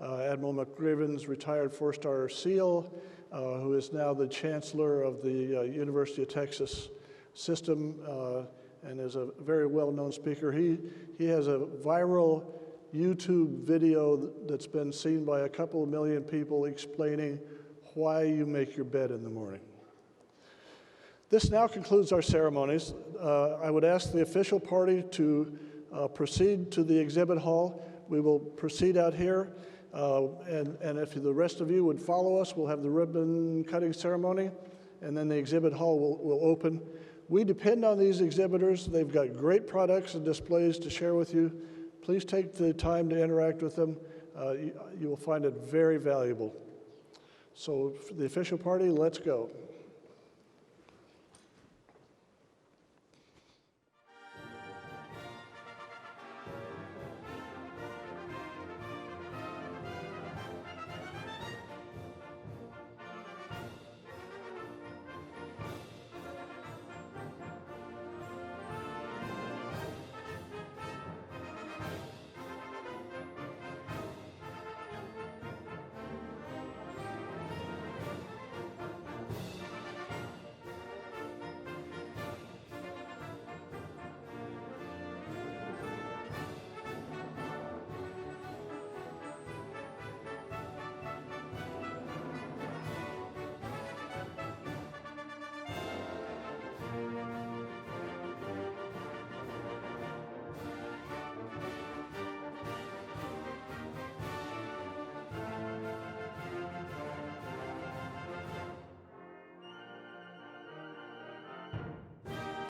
Admiral McRaven's retired four-star SEAL, who is now the Chancellor of the University of Texas system, and is a very well-known speaker. He has a viral YouTube video that's been seen by a couple of million people explaining why you make your bed in the morning. This now concludes our ceremonies. I would ask the official party to proceed to the exhibit hall. We will proceed out here, and if the rest of you would follow us, we'll have the ribbon cutting ceremony, and then the exhibit hall will open. We depend on these exhibitors. They've got great products and displays to share with you. Please take the time to interact with them. You will find it very valuable. So for the official party, let's go.